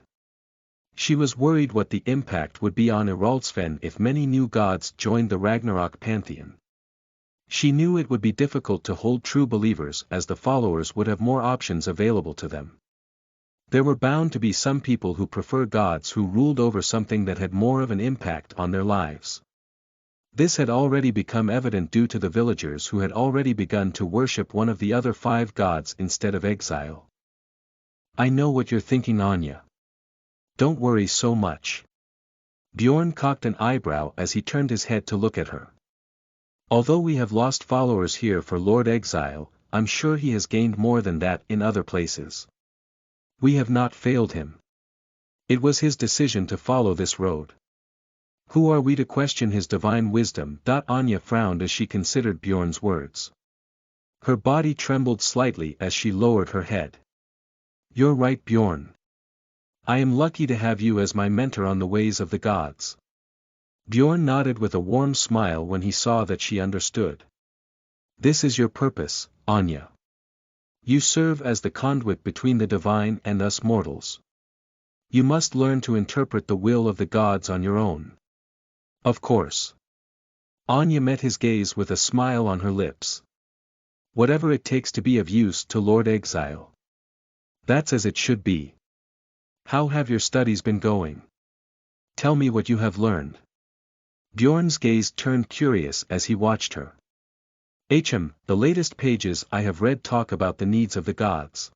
Speaker 1: She was worried what the impact would be on Iraldsven if many new gods joined the Ragnarok Pantheon. She knew it would be difficult to hold true believers as the followers would have more options available to them. There were bound to be some people who prefer gods who ruled over something that had more of an impact on their lives. This had already become evident due to the villagers who had already begun to worship one of the other 5 gods instead of Exile. I know what you're thinking, Anya. Don't worry so much. Bjorn cocked an eyebrow as he turned his head to look at her. Although we have lost followers here for Lord Exile, I'm sure he has gained more than that in other places. We have not failed him. It was his decision to follow this road. Who are we to question his divine wisdom? Anya frowned as she considered Bjorn's words. Her body trembled slightly as she lowered her head. You're right, Bjorn. I am lucky to have you as my mentor on the ways of the gods. Bjorn nodded with a warm smile when he saw that she understood. This is your purpose, Anya. You serve as the conduit between the divine and us mortals. You must learn to interpret the will of the gods on your own. Of course. Anya met his gaze with a smile on her lips. Whatever it takes to be of use to Lord Exile. That's as it should be. How have your studies been going? Tell me what you have learned. Bjorn's gaze turned curious as he watched her. The latest pages I have read talk about the needs of the gods.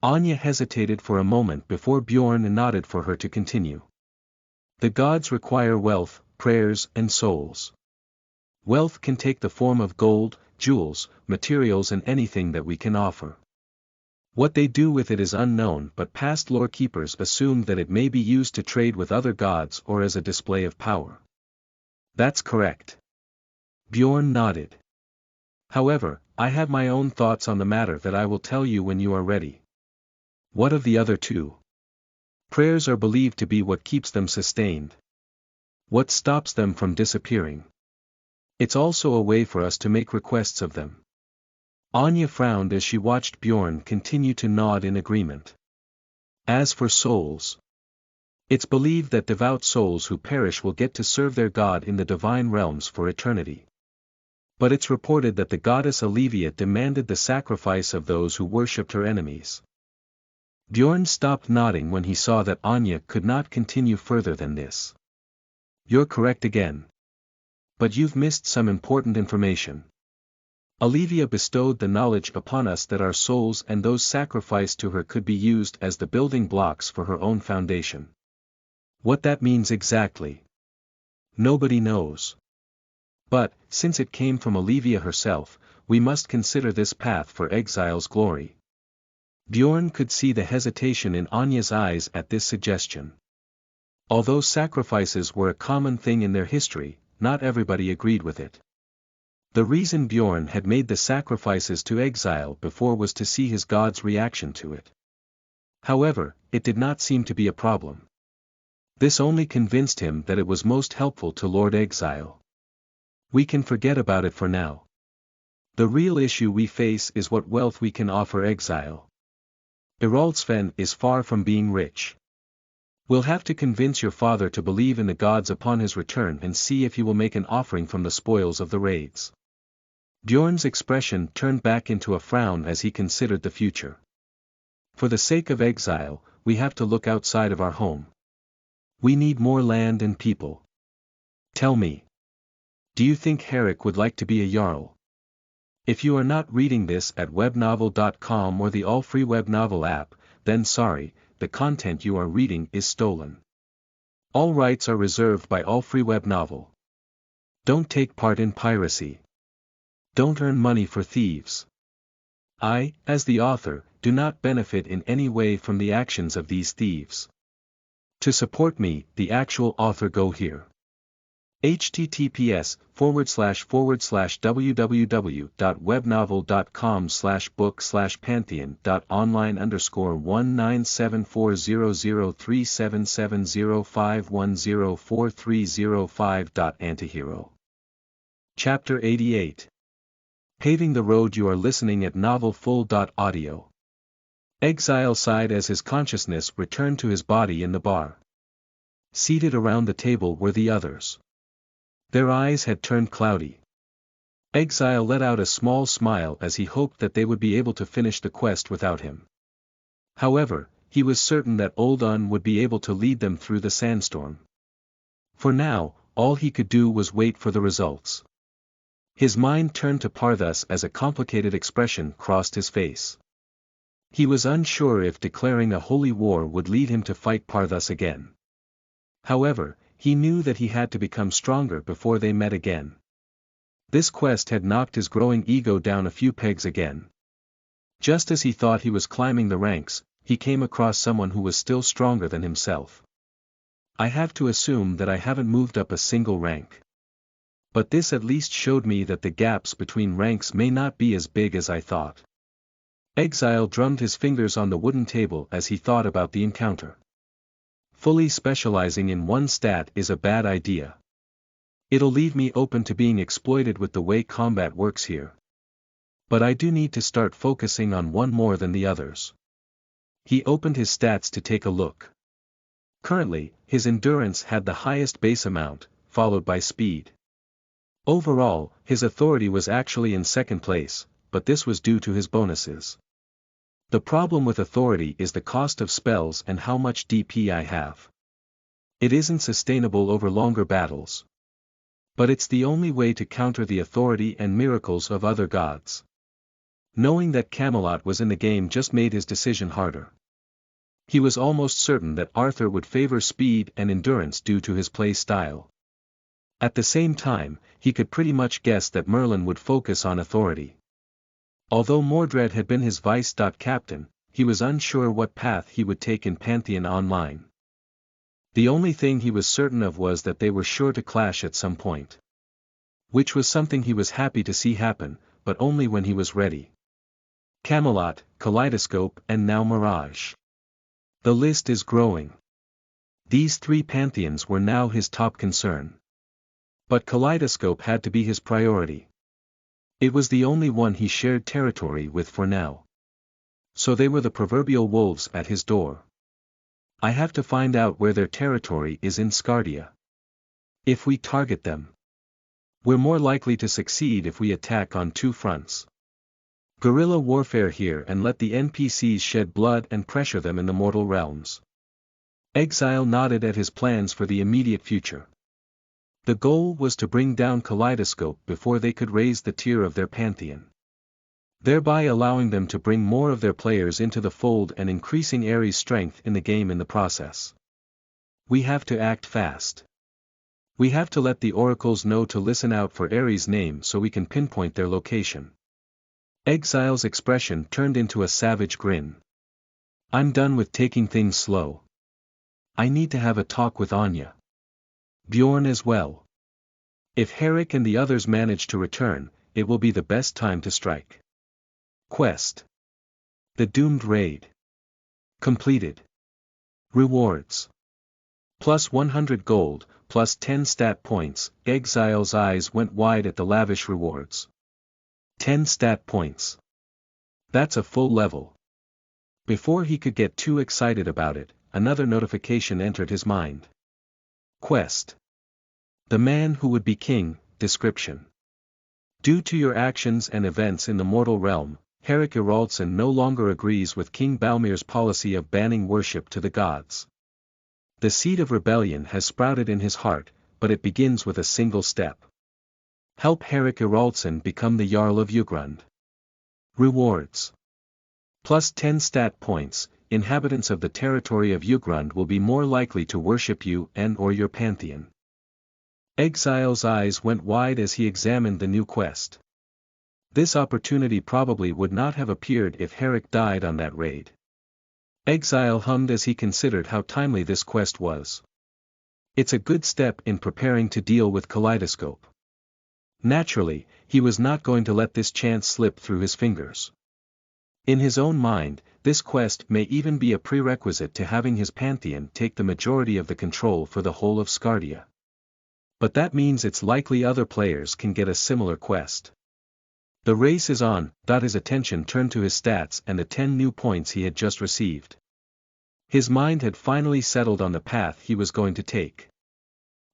Speaker 1: Anya hesitated for a moment before Bjorn nodded for her to continue. The gods require wealth, prayers, and souls. Wealth can take the form of gold, jewels, materials, and anything that we can offer. What they do with it is unknown, but past lore keepers assumed that it may be used to trade with other gods or as a display of power. That's correct. Bjorn nodded. However, I have my own thoughts on the matter that I will tell you when you are ready. What of the other 2? Prayers are believed to be what keeps them sustained. What stops them from disappearing? It's also a way for us to make requests of them. Anya frowned as she watched Bjorn continue to nod in agreement. As for souls, it's believed that devout souls who perish will get to serve their god in the divine realms for eternity. But it's reported that the goddess Olivia demanded the sacrifice of those who worshipped her enemies. Bjorn stopped nodding when he saw that Anya could not continue further than this. You're correct again. But you've missed some important information. Olivia bestowed the knowledge upon us that our souls and those sacrificed to her could be used as the building blocks for her own foundation. What that means exactly, nobody knows. But, since it came from Olivia herself, we must consider this path for exile's glory. Bjorn could see the hesitation in Anya's eyes at this suggestion. Although sacrifices were a common thing in their history, not everybody agreed with it. The reason Bjorn had made the sacrifices to exile before was to see his god's reaction to it. However, it did not seem to be a problem. This only convinced him that it was most helpful to Lord Exile. We can forget about it for now. The real issue we face is what wealth we can offer Exile. Iraldsven is far from being rich. We'll have to convince your father to believe in the gods upon his return and see if he will make an offering from the spoils of the raids. Bjorn's expression turned back into a frown as he considered the future. For the sake of Exile, we have to look outside of our home. We need more land and people. Tell me. Do you think Herrick would like to be a Jarl? If you are not reading this at webnovel.com or the all-free webnovel app, then sorry, the content you are reading is stolen. All rights are reserved by all-free webnovel. Don't take part in piracy. Don't earn money for thieves. I, as the author, do not benefit in any way from the actions of these thieves. To support me, the actual author, go here. https://www.webnovel.com/book/pantheon.online_19740037705104305.antihero. Chapter 88. Paving the Road. You are listening at novelfull.audio. Exile sighed as his consciousness returned to his body in the bar. Seated around the table were the others. Their eyes had turned cloudy. Exile let out a small smile as he hoped that they would be able to finish the quest without him. However, he was certain that Old Un would be able to lead them through the sandstorm. For now, all he could do was wait for the results. His mind turned to Parthas as a complicated expression crossed his face. He was unsure if declaring a holy war would lead him to fight Parthas again. However, he knew that he had to become stronger before they met again. This quest had knocked his growing ego down a few pegs again. Just as he thought he was climbing the ranks, he came across someone who was still stronger than himself. I have to assume that I haven't moved up a single rank. But this at least showed me that the gaps between ranks may not be as big as I thought. Exile drummed his fingers on the wooden table as he thought about the encounter. Fully specializing in one stat is a bad idea. It'll leave me open to being exploited with the way combat works here. But I do need to start focusing on one more than the others. He opened his stats to take a look. Currently, his endurance had the highest base amount, followed by speed. Overall, his authority was actually in second place, but this was due to his bonuses. The problem with authority is the cost of spells and how much DP I have. It isn't sustainable over longer battles. But it's the only way to counter the authority and miracles of other gods. Knowing that Camelot was in the game just made his decision harder. He was almost certain that Arthur would favor speed and endurance due to his play style. At the same time, he could pretty much guess that Merlin would focus on authority. Although Mordred had been his vice-captain, he was unsure what path he would take in Pantheon Online. The only thing he was certain of was that they were sure to clash at some point. Which was something he was happy to see happen, but only when he was ready. Camelot, Kaleidoscope, and now Mirage. The list is growing. These three pantheons were now his top concern. But Kaleidoscope had to be his priority. It was the only one he shared territory with for now. So they were the proverbial wolves at his door. I have to find out where their territory is in Scardia. If we target them, we're more likely to succeed if we attack on two fronts. Guerrilla warfare here and let the NPCs shed blood and pressure them in the mortal realms. Exile nodded at his plans for the immediate future. The goal was to bring down Kaleidoscope before they could raise the tier of their Pantheon, thereby allowing them to bring more of their players into the fold and increasing Ares' strength in the game in the process. We have to act fast. We have to let the oracles know to listen out for Ares' name so we can pinpoint their location. Exile's expression turned into a savage grin. I'm done with taking things slow. I need to have a talk with Anya. Bjorn as well. If Herrick and the others manage to return, it will be the best time to strike. Quest. The Doomed Raid. Completed. Rewards. Plus 100 gold, plus 10 stat points. Exile's eyes went wide at the lavish rewards. 10 stat points. That's a full level. Before he could get too excited about it, another notification entered his mind. Quest. The man who would be king. Description. Due to your actions and events in the mortal realm, Herrick Iraldson no longer agrees with King Balmir's policy of banning worship to the gods. The seed of rebellion has sprouted in his heart, but it begins with a single step. Help Herrick Iraldson become the Jarl of Ugrund. Rewards. Plus 10 stat points. Inhabitants of the territory of Ugrund will be more likely to worship you and or your pantheon. Exile's eyes went wide as he examined the new quest. This opportunity probably would not have appeared if Herrick died on that raid. Exile hummed as he considered how timely this quest was. It's a good step in preparing to deal with Kaleidoscope. Naturally, he was not going to let this chance slip through his fingers. In his own mind, this quest may even be a prerequisite to having his pantheon take the majority of the control for the whole of Scardia. But that means it's likely other players can get a similar quest. The race is on. His attention turned to his stats and the 10 new points he had just received. His mind had finally settled on the path he was going to take.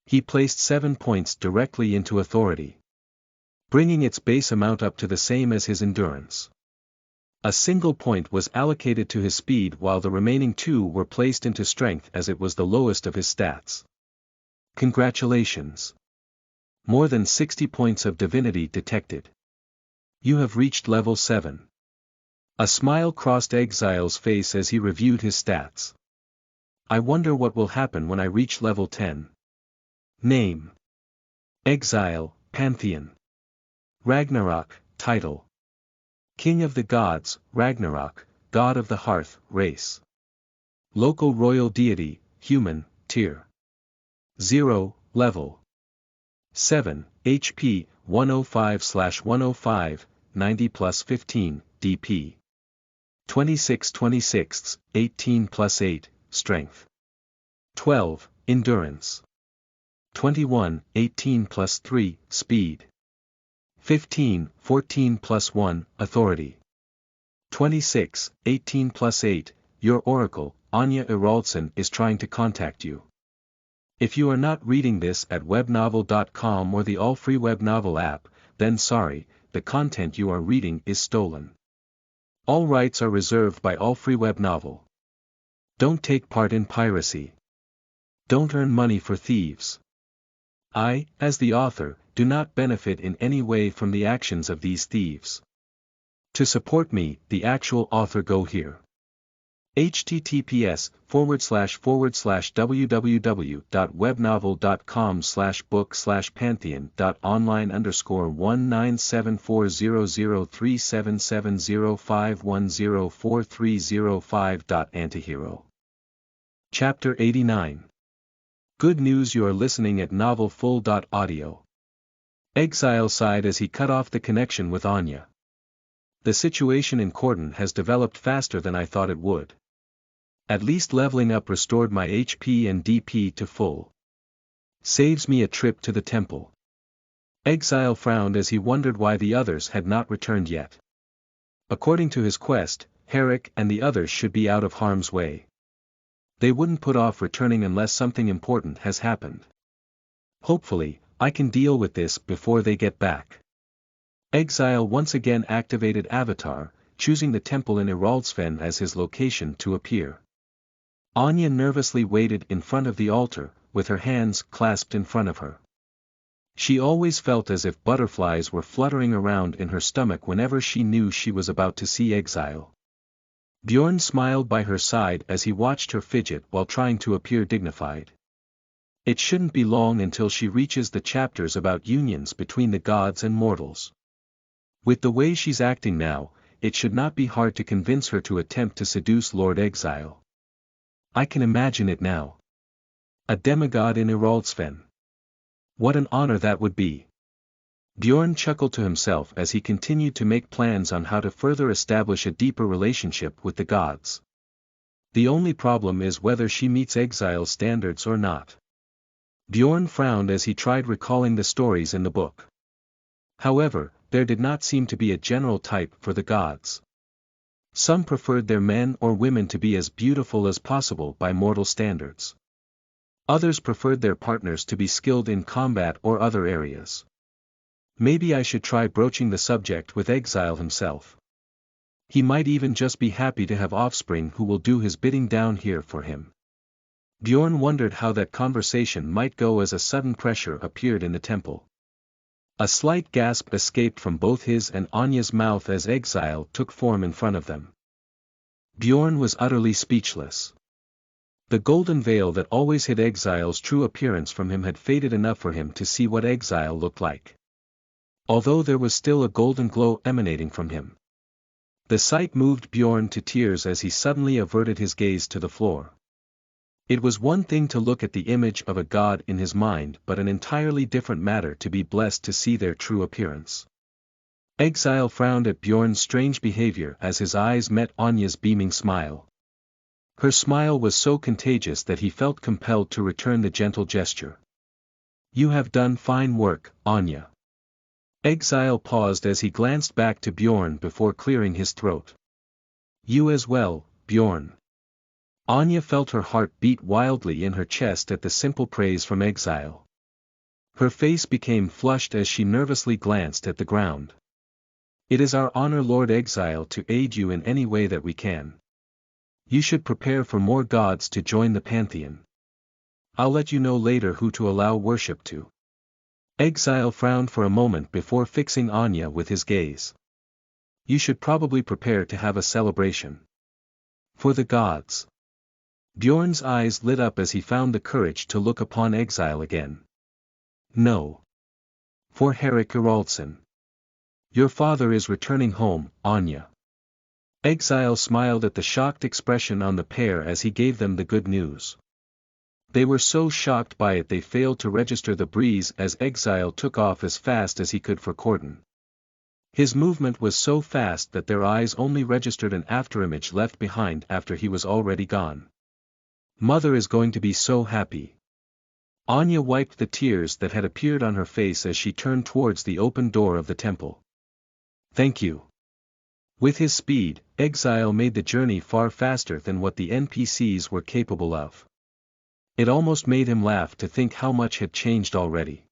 Speaker 1: He placed 7 points directly into authority, bringing its base amount up to the same as his endurance. A single point was allocated to his speed while the remaining 2 were placed into strength as it was the lowest of his stats. Congratulations! More than 60 points of divinity detected. You have reached level 7. A smile crossed Exile's face as he reviewed his stats. I wonder what will happen when I reach level 10. Name. Exile, Pantheon. Ragnarok, title. King of the Gods, Ragnarok, God of the Hearth, race. Local royal deity, human, tier. 0, level. 7, HP, 105/105, 90 plus 15, DP. 26/26, 18 plus 8, strength. 12, endurance. 21, 18 plus 3, speed. 15, 14 plus 1, authority. 26, 18 plus 8, your oracle, Anya Iraldson is trying to contact you. If you are not reading this at webnovel.com or the all-free webnovel app, then sorry, the content you are reading is stolen. All rights are reserved by all-free webnovel. Don't take part in piracy. Don't earn money for thieves. I, as the author, do not benefit in any way from the actions of these thieves. To support me, the actual author, go here. https://www.webnovel.com/book/pantheon.online_19740037705104305.antihero. Chapter 89. Good news, you are listening at novelfull.audio. Exile sighed as he cut off the connection with Anya. The situation in Cordon has developed faster than I thought it would. At least leveling up restored my HP and DP to full. Saves me a trip to the temple. Exile frowned as he wondered why the others had not returned yet. According to his quest, Herrick and the others should be out of harm's way. They wouldn't put off returning unless something important has happened. Hopefully, I can deal with this before they get back. Exile once again activated Avatar, choosing the temple in Iraldsfen as his location to appear. Anya nervously waited in front of the altar, with her hands clasped in front of her. She always felt as if butterflies were fluttering around in her stomach whenever she knew she was about to see Exile. Bjorn smiled by her side as he watched her fidget while trying to appear dignified. It shouldn't be long until she reaches the chapters about unions between the gods and mortals. With the way she's acting now, it should not be hard to convince her to attempt to seduce Lord Exile. I can imagine it now. A demigod in Iraldsfen. What an honor that would be. Bjorn chuckled to himself as he continued to make plans on how to further establish a deeper relationship with the gods. The only problem is whether she meets Exile's standards or not. Bjorn frowned as he tried recalling the stories in the book. However, there did not seem to be a general type for the gods. Some preferred their men or women to be as beautiful as possible by mortal standards. Others preferred their partners to be skilled in combat or other areas. Maybe I should try broaching the subject with Exile himself. He might even just be happy to have offspring who will do his bidding down here for him. Bjorn wondered how that conversation might go as a sudden pressure appeared in the temple. A slight gasp escaped from both his and Anya's mouth as Exile took form in front of them. Bjorn was utterly speechless. The golden veil that always hid Exile's true appearance from him had faded enough for him to see what Exile looked like. Although there was still a golden glow emanating from him. The sight moved Bjorn to tears as he suddenly averted his gaze to the floor. It was one thing to look at the image of a god in his mind but an entirely different matter to be blessed to see their true appearance. Exile frowned at Bjorn's strange behavior as his eyes met Anya's beaming smile. Her smile was so contagious that he felt compelled to return the gentle gesture. You have done fine work, Anya. Exile paused as he glanced back to Bjorn before clearing his throat. You as well, Bjorn. Anya felt her heart beat wildly in her chest at the simple praise from Exile. Her face became flushed as she nervously glanced at the ground. It is our honor, Lord Exile, to aid you in any way that we can. You should prepare for more gods to join the Pantheon. I'll let you know later who to allow worship to. Exile frowned for a moment before fixing Anya with his gaze. You should probably prepare to have a celebration. For the gods. Bjorn's eyes lit up as he found the courage to look upon Exile again. No. For Herrick Iraldsson. Your father is returning home, Anya. Exile smiled at the shocked expression on the pair as he gave them the good news. They were so shocked by it they failed to register the breeze as Exile took off as fast as he could for Corden. His movement was so fast that their eyes only registered an afterimage left behind after he was already gone. Mother is going to be so happy. Anya wiped the tears that had appeared on her face as she turned towards the open door of the temple. Thank you. With his speed, Exile made the journey far faster than what the NPCs were capable of. It almost made him laugh to think how much had changed already.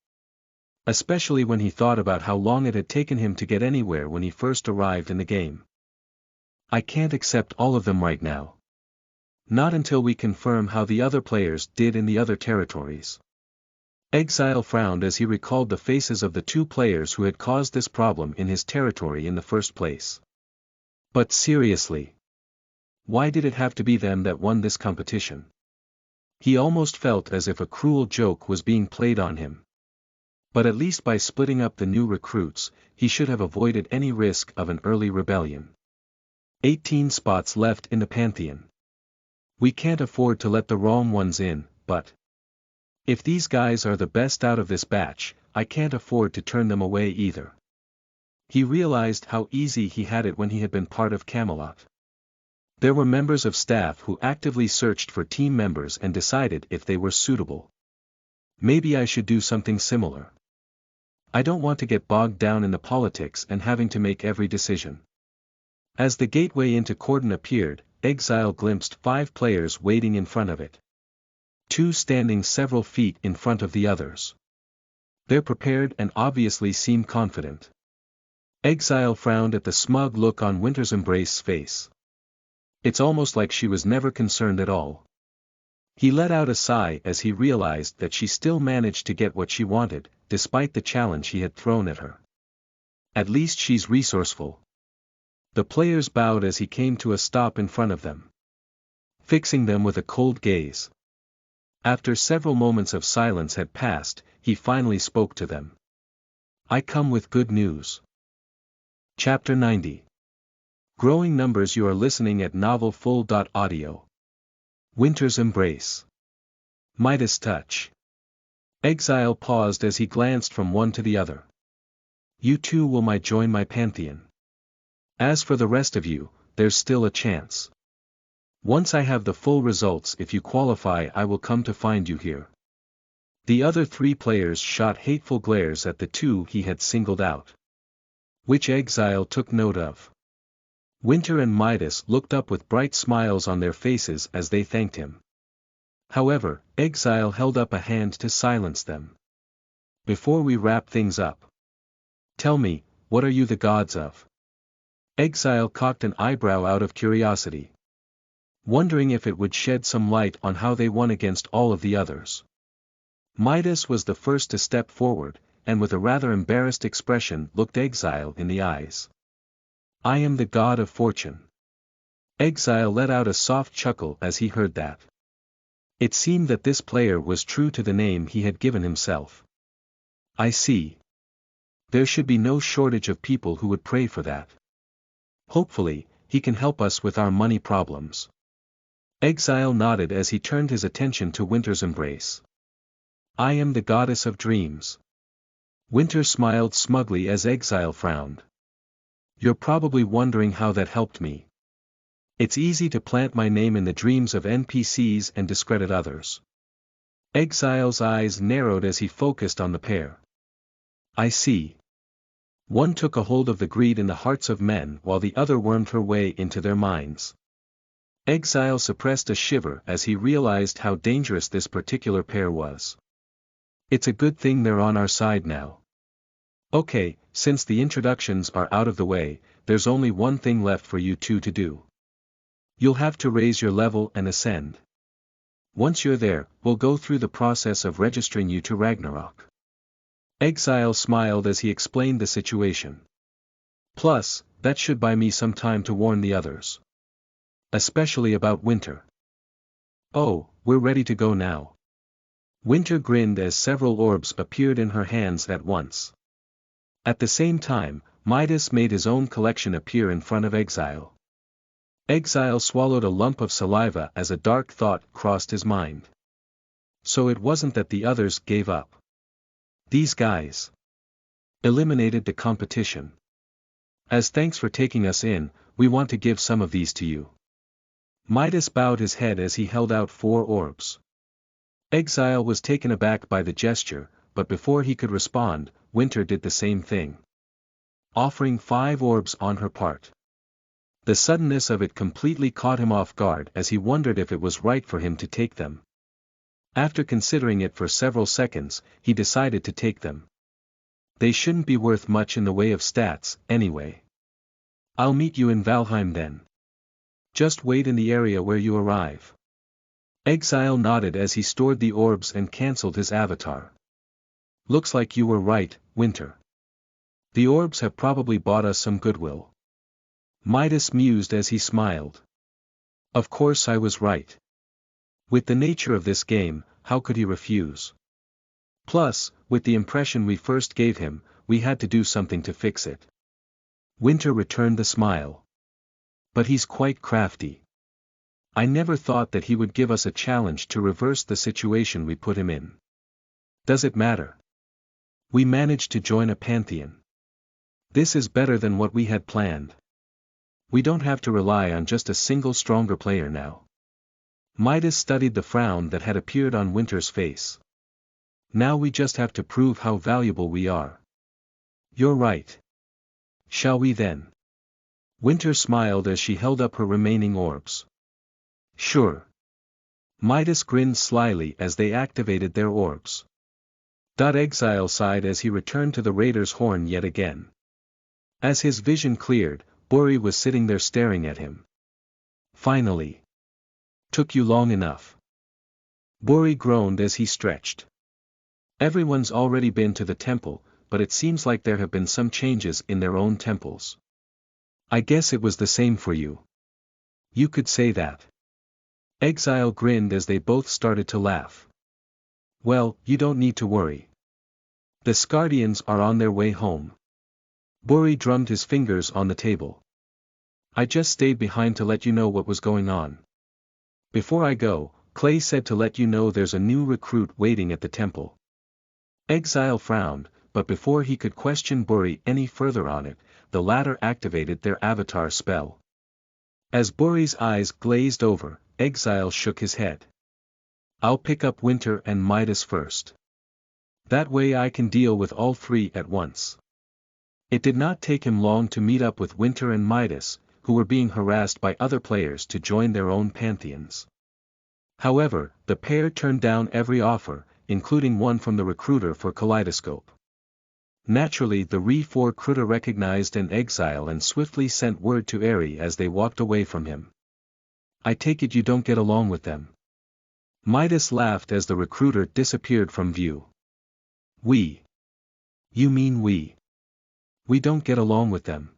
Speaker 1: Especially when he thought about how long it had taken him to get anywhere when he first arrived in the game. I can't accept all of them right now. Not until we confirm how the other players did in the other territories. Exile frowned as he recalled the faces of the two players who had caused this problem in his territory in the first place. But seriously. Why did it have to be them that won this competition? He almost felt as if a cruel joke was being played on him. But at least by splitting up the new recruits, he should have avoided any risk of an early rebellion. 18 spots left in the Pantheon. We can't afford to let the wrong ones in, but if these guys are the best out of this batch, I can't afford to turn them away either. He realized how easy he had it when he had been part of Camelot. There were members of staff who actively searched for team members and decided if they were suitable. Maybe I should do something similar. I don't want to get bogged down in the politics and having to make every decision. As the gateway into Corden appeared, Exile glimpsed 5 players waiting in front of it. 2 standing several feet in front of the others. They're prepared and obviously seem confident. Exile frowned at the smug look on Winter's Embrace's face. It's almost like she was never concerned at all. He let out a sigh as he realized that she still managed to get what she wanted, despite the challenge he had thrown at her. At least she's resourceful. The players bowed as he came to a stop in front of them, fixing them with a cold gaze. After several moments of silence had passed, he finally spoke to them. I come with good news. Chapter 90. Growing numbers. You are listening at novelfull.audio. Winter's Embrace. Midas Touch. Exile paused as he glanced from one to the other. You too might join my Pantheon. As for the rest of you, there's still a chance. Once I have the full results, if you qualify, I will come to find you here. The other three players shot hateful glares at the two he had singled out, which Exile took note of. Winter and Midas looked up with bright smiles on their faces as they thanked him. However, Exile held up a hand to silence them. Before we wrap things up, tell me, what are you the gods of? Exile cocked an eyebrow out of curiosity, wondering if it would shed some light on how they won against all of the others. Midas was the first to step forward, and with a rather embarrassed expression looked Exile in the eyes. I am the god of fortune. Exile let out a soft chuckle as he heard that. It seemed that this player was true to the name he had given himself. I see. There should be no shortage of people who would pray for that. Hopefully, he can help us with our money problems. Exile nodded as he turned his attention to Winter's Embrace. I am the goddess of dreams. Winter smiled smugly as Exile frowned. You're probably wondering how that helped me. It's easy to plant my name in the dreams of NPCs and discredit others. Exile's eyes narrowed as he focused on the pair. I see. One took a hold of the greed in the hearts of men while the other wormed her way into their minds. Exile suppressed a shiver as he realized how dangerous this particular pair was. It's a good thing they're on our side now. Okay, since the introductions are out of the way, there's only one thing left for you two to do. You'll have to raise your level and ascend. Once you're there, we'll go through the process of registering you to Ragnarok. Exile smiled as he explained the situation. Plus, that should buy me some time to warn the others. Especially about Winter. Oh, we're ready to go now. Winter grinned as several orbs appeared in her hands at once. At the same time, Midas made his own collection appear in front of Exile. Exile swallowed a lump of saliva as a dark thought crossed his mind. So it wasn't that the others gave up. These guys eliminated the competition. As thanks for taking us in, we want to give some of these to you. Midas bowed his head as he held out 4 orbs. Exile was taken aback by the gesture, but before he could respond, Winter did the same thing, offering 5 orbs on her part. The suddenness of it completely caught him off guard as he wondered if it was right for him to take them. After considering it for several seconds, he decided to take them. They shouldn't be worth much in the way of stats, anyway. I'll meet you in Valheim then. Just wait in the area where you arrive. Exile nodded as he stored the orbs and cancelled his avatar. Looks like you were right, Winter. The orbs have probably bought us some goodwill. Midas mused as he smiled. Of course I was right. With the nature of this game, how could he refuse? Plus, with the impression we first gave him, we had to do something to fix it. Winter returned the smile. But he's quite crafty. I never thought that he would give us a challenge to reverse the situation we put him in. Does it matter? We managed to join a Pantheon. This is better than what we had planned. We don't have to rely on just a single stronger player now. Midas studied the frown that had appeared on Winter's face. Now we just have to prove how valuable we are. You're right. Shall we then? Winter smiled as she held up her remaining orbs. Sure. Midas grinned slyly as they activated their orbs. Exile sighed as he returned to the Raider's horn yet again. As his vision cleared, Bori was sitting there staring at him. Finally. Took you long enough. Bori groaned as he stretched. Everyone's already been to the temple, but it seems like there have been some changes in their own temples. I guess it was the same for you. You could say that. Exile grinned as they both started to laugh. Well, you don't need to worry. The Scardians are on their way home. Bori drummed his fingers on the table. I just stayed behind to let you know what was going on. Before I go, Clay said to let you know there's a new recruit waiting at the temple. Exile frowned, but before he could question Bori any further on it, the latter activated their avatar spell. As Bori's eyes glazed over, Exile shook his head. I'll pick up Winter and Midas first. That way I can deal with all three at once. It did not take him long to meet up with Winter and Midas, who were being harassed by other players to join their own pantheons. However, the pair turned down every offer, including one from the recruiter for Kaleidoscope. Naturally, the Re-4 recruiter recognized an Exile and swiftly sent word to Eri as they walked away from him. I take it you don't get along with them. Midas laughed as the recruiter disappeared from view. We. You mean we? We don't get along with them.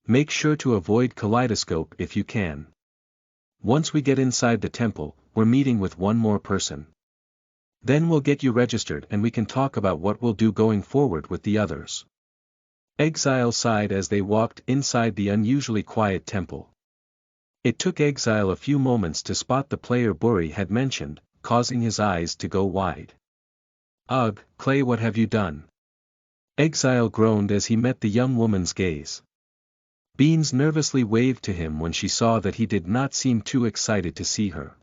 Speaker 1: Make sure to avoid Kaleidoscope if you can. Once we get inside the temple, we're meeting with one more person. Then we'll get you registered and we can talk about what we'll do going forward with the others. Exile sighed as they walked inside the unusually quiet temple. It took Exile a few moments to spot the player Bori had mentioned, causing his eyes to go wide. Ugh, Clay, what have you done? Exile groaned as he met the young woman's gaze. Beans nervously waved to him when she saw that he did not seem too excited to see her.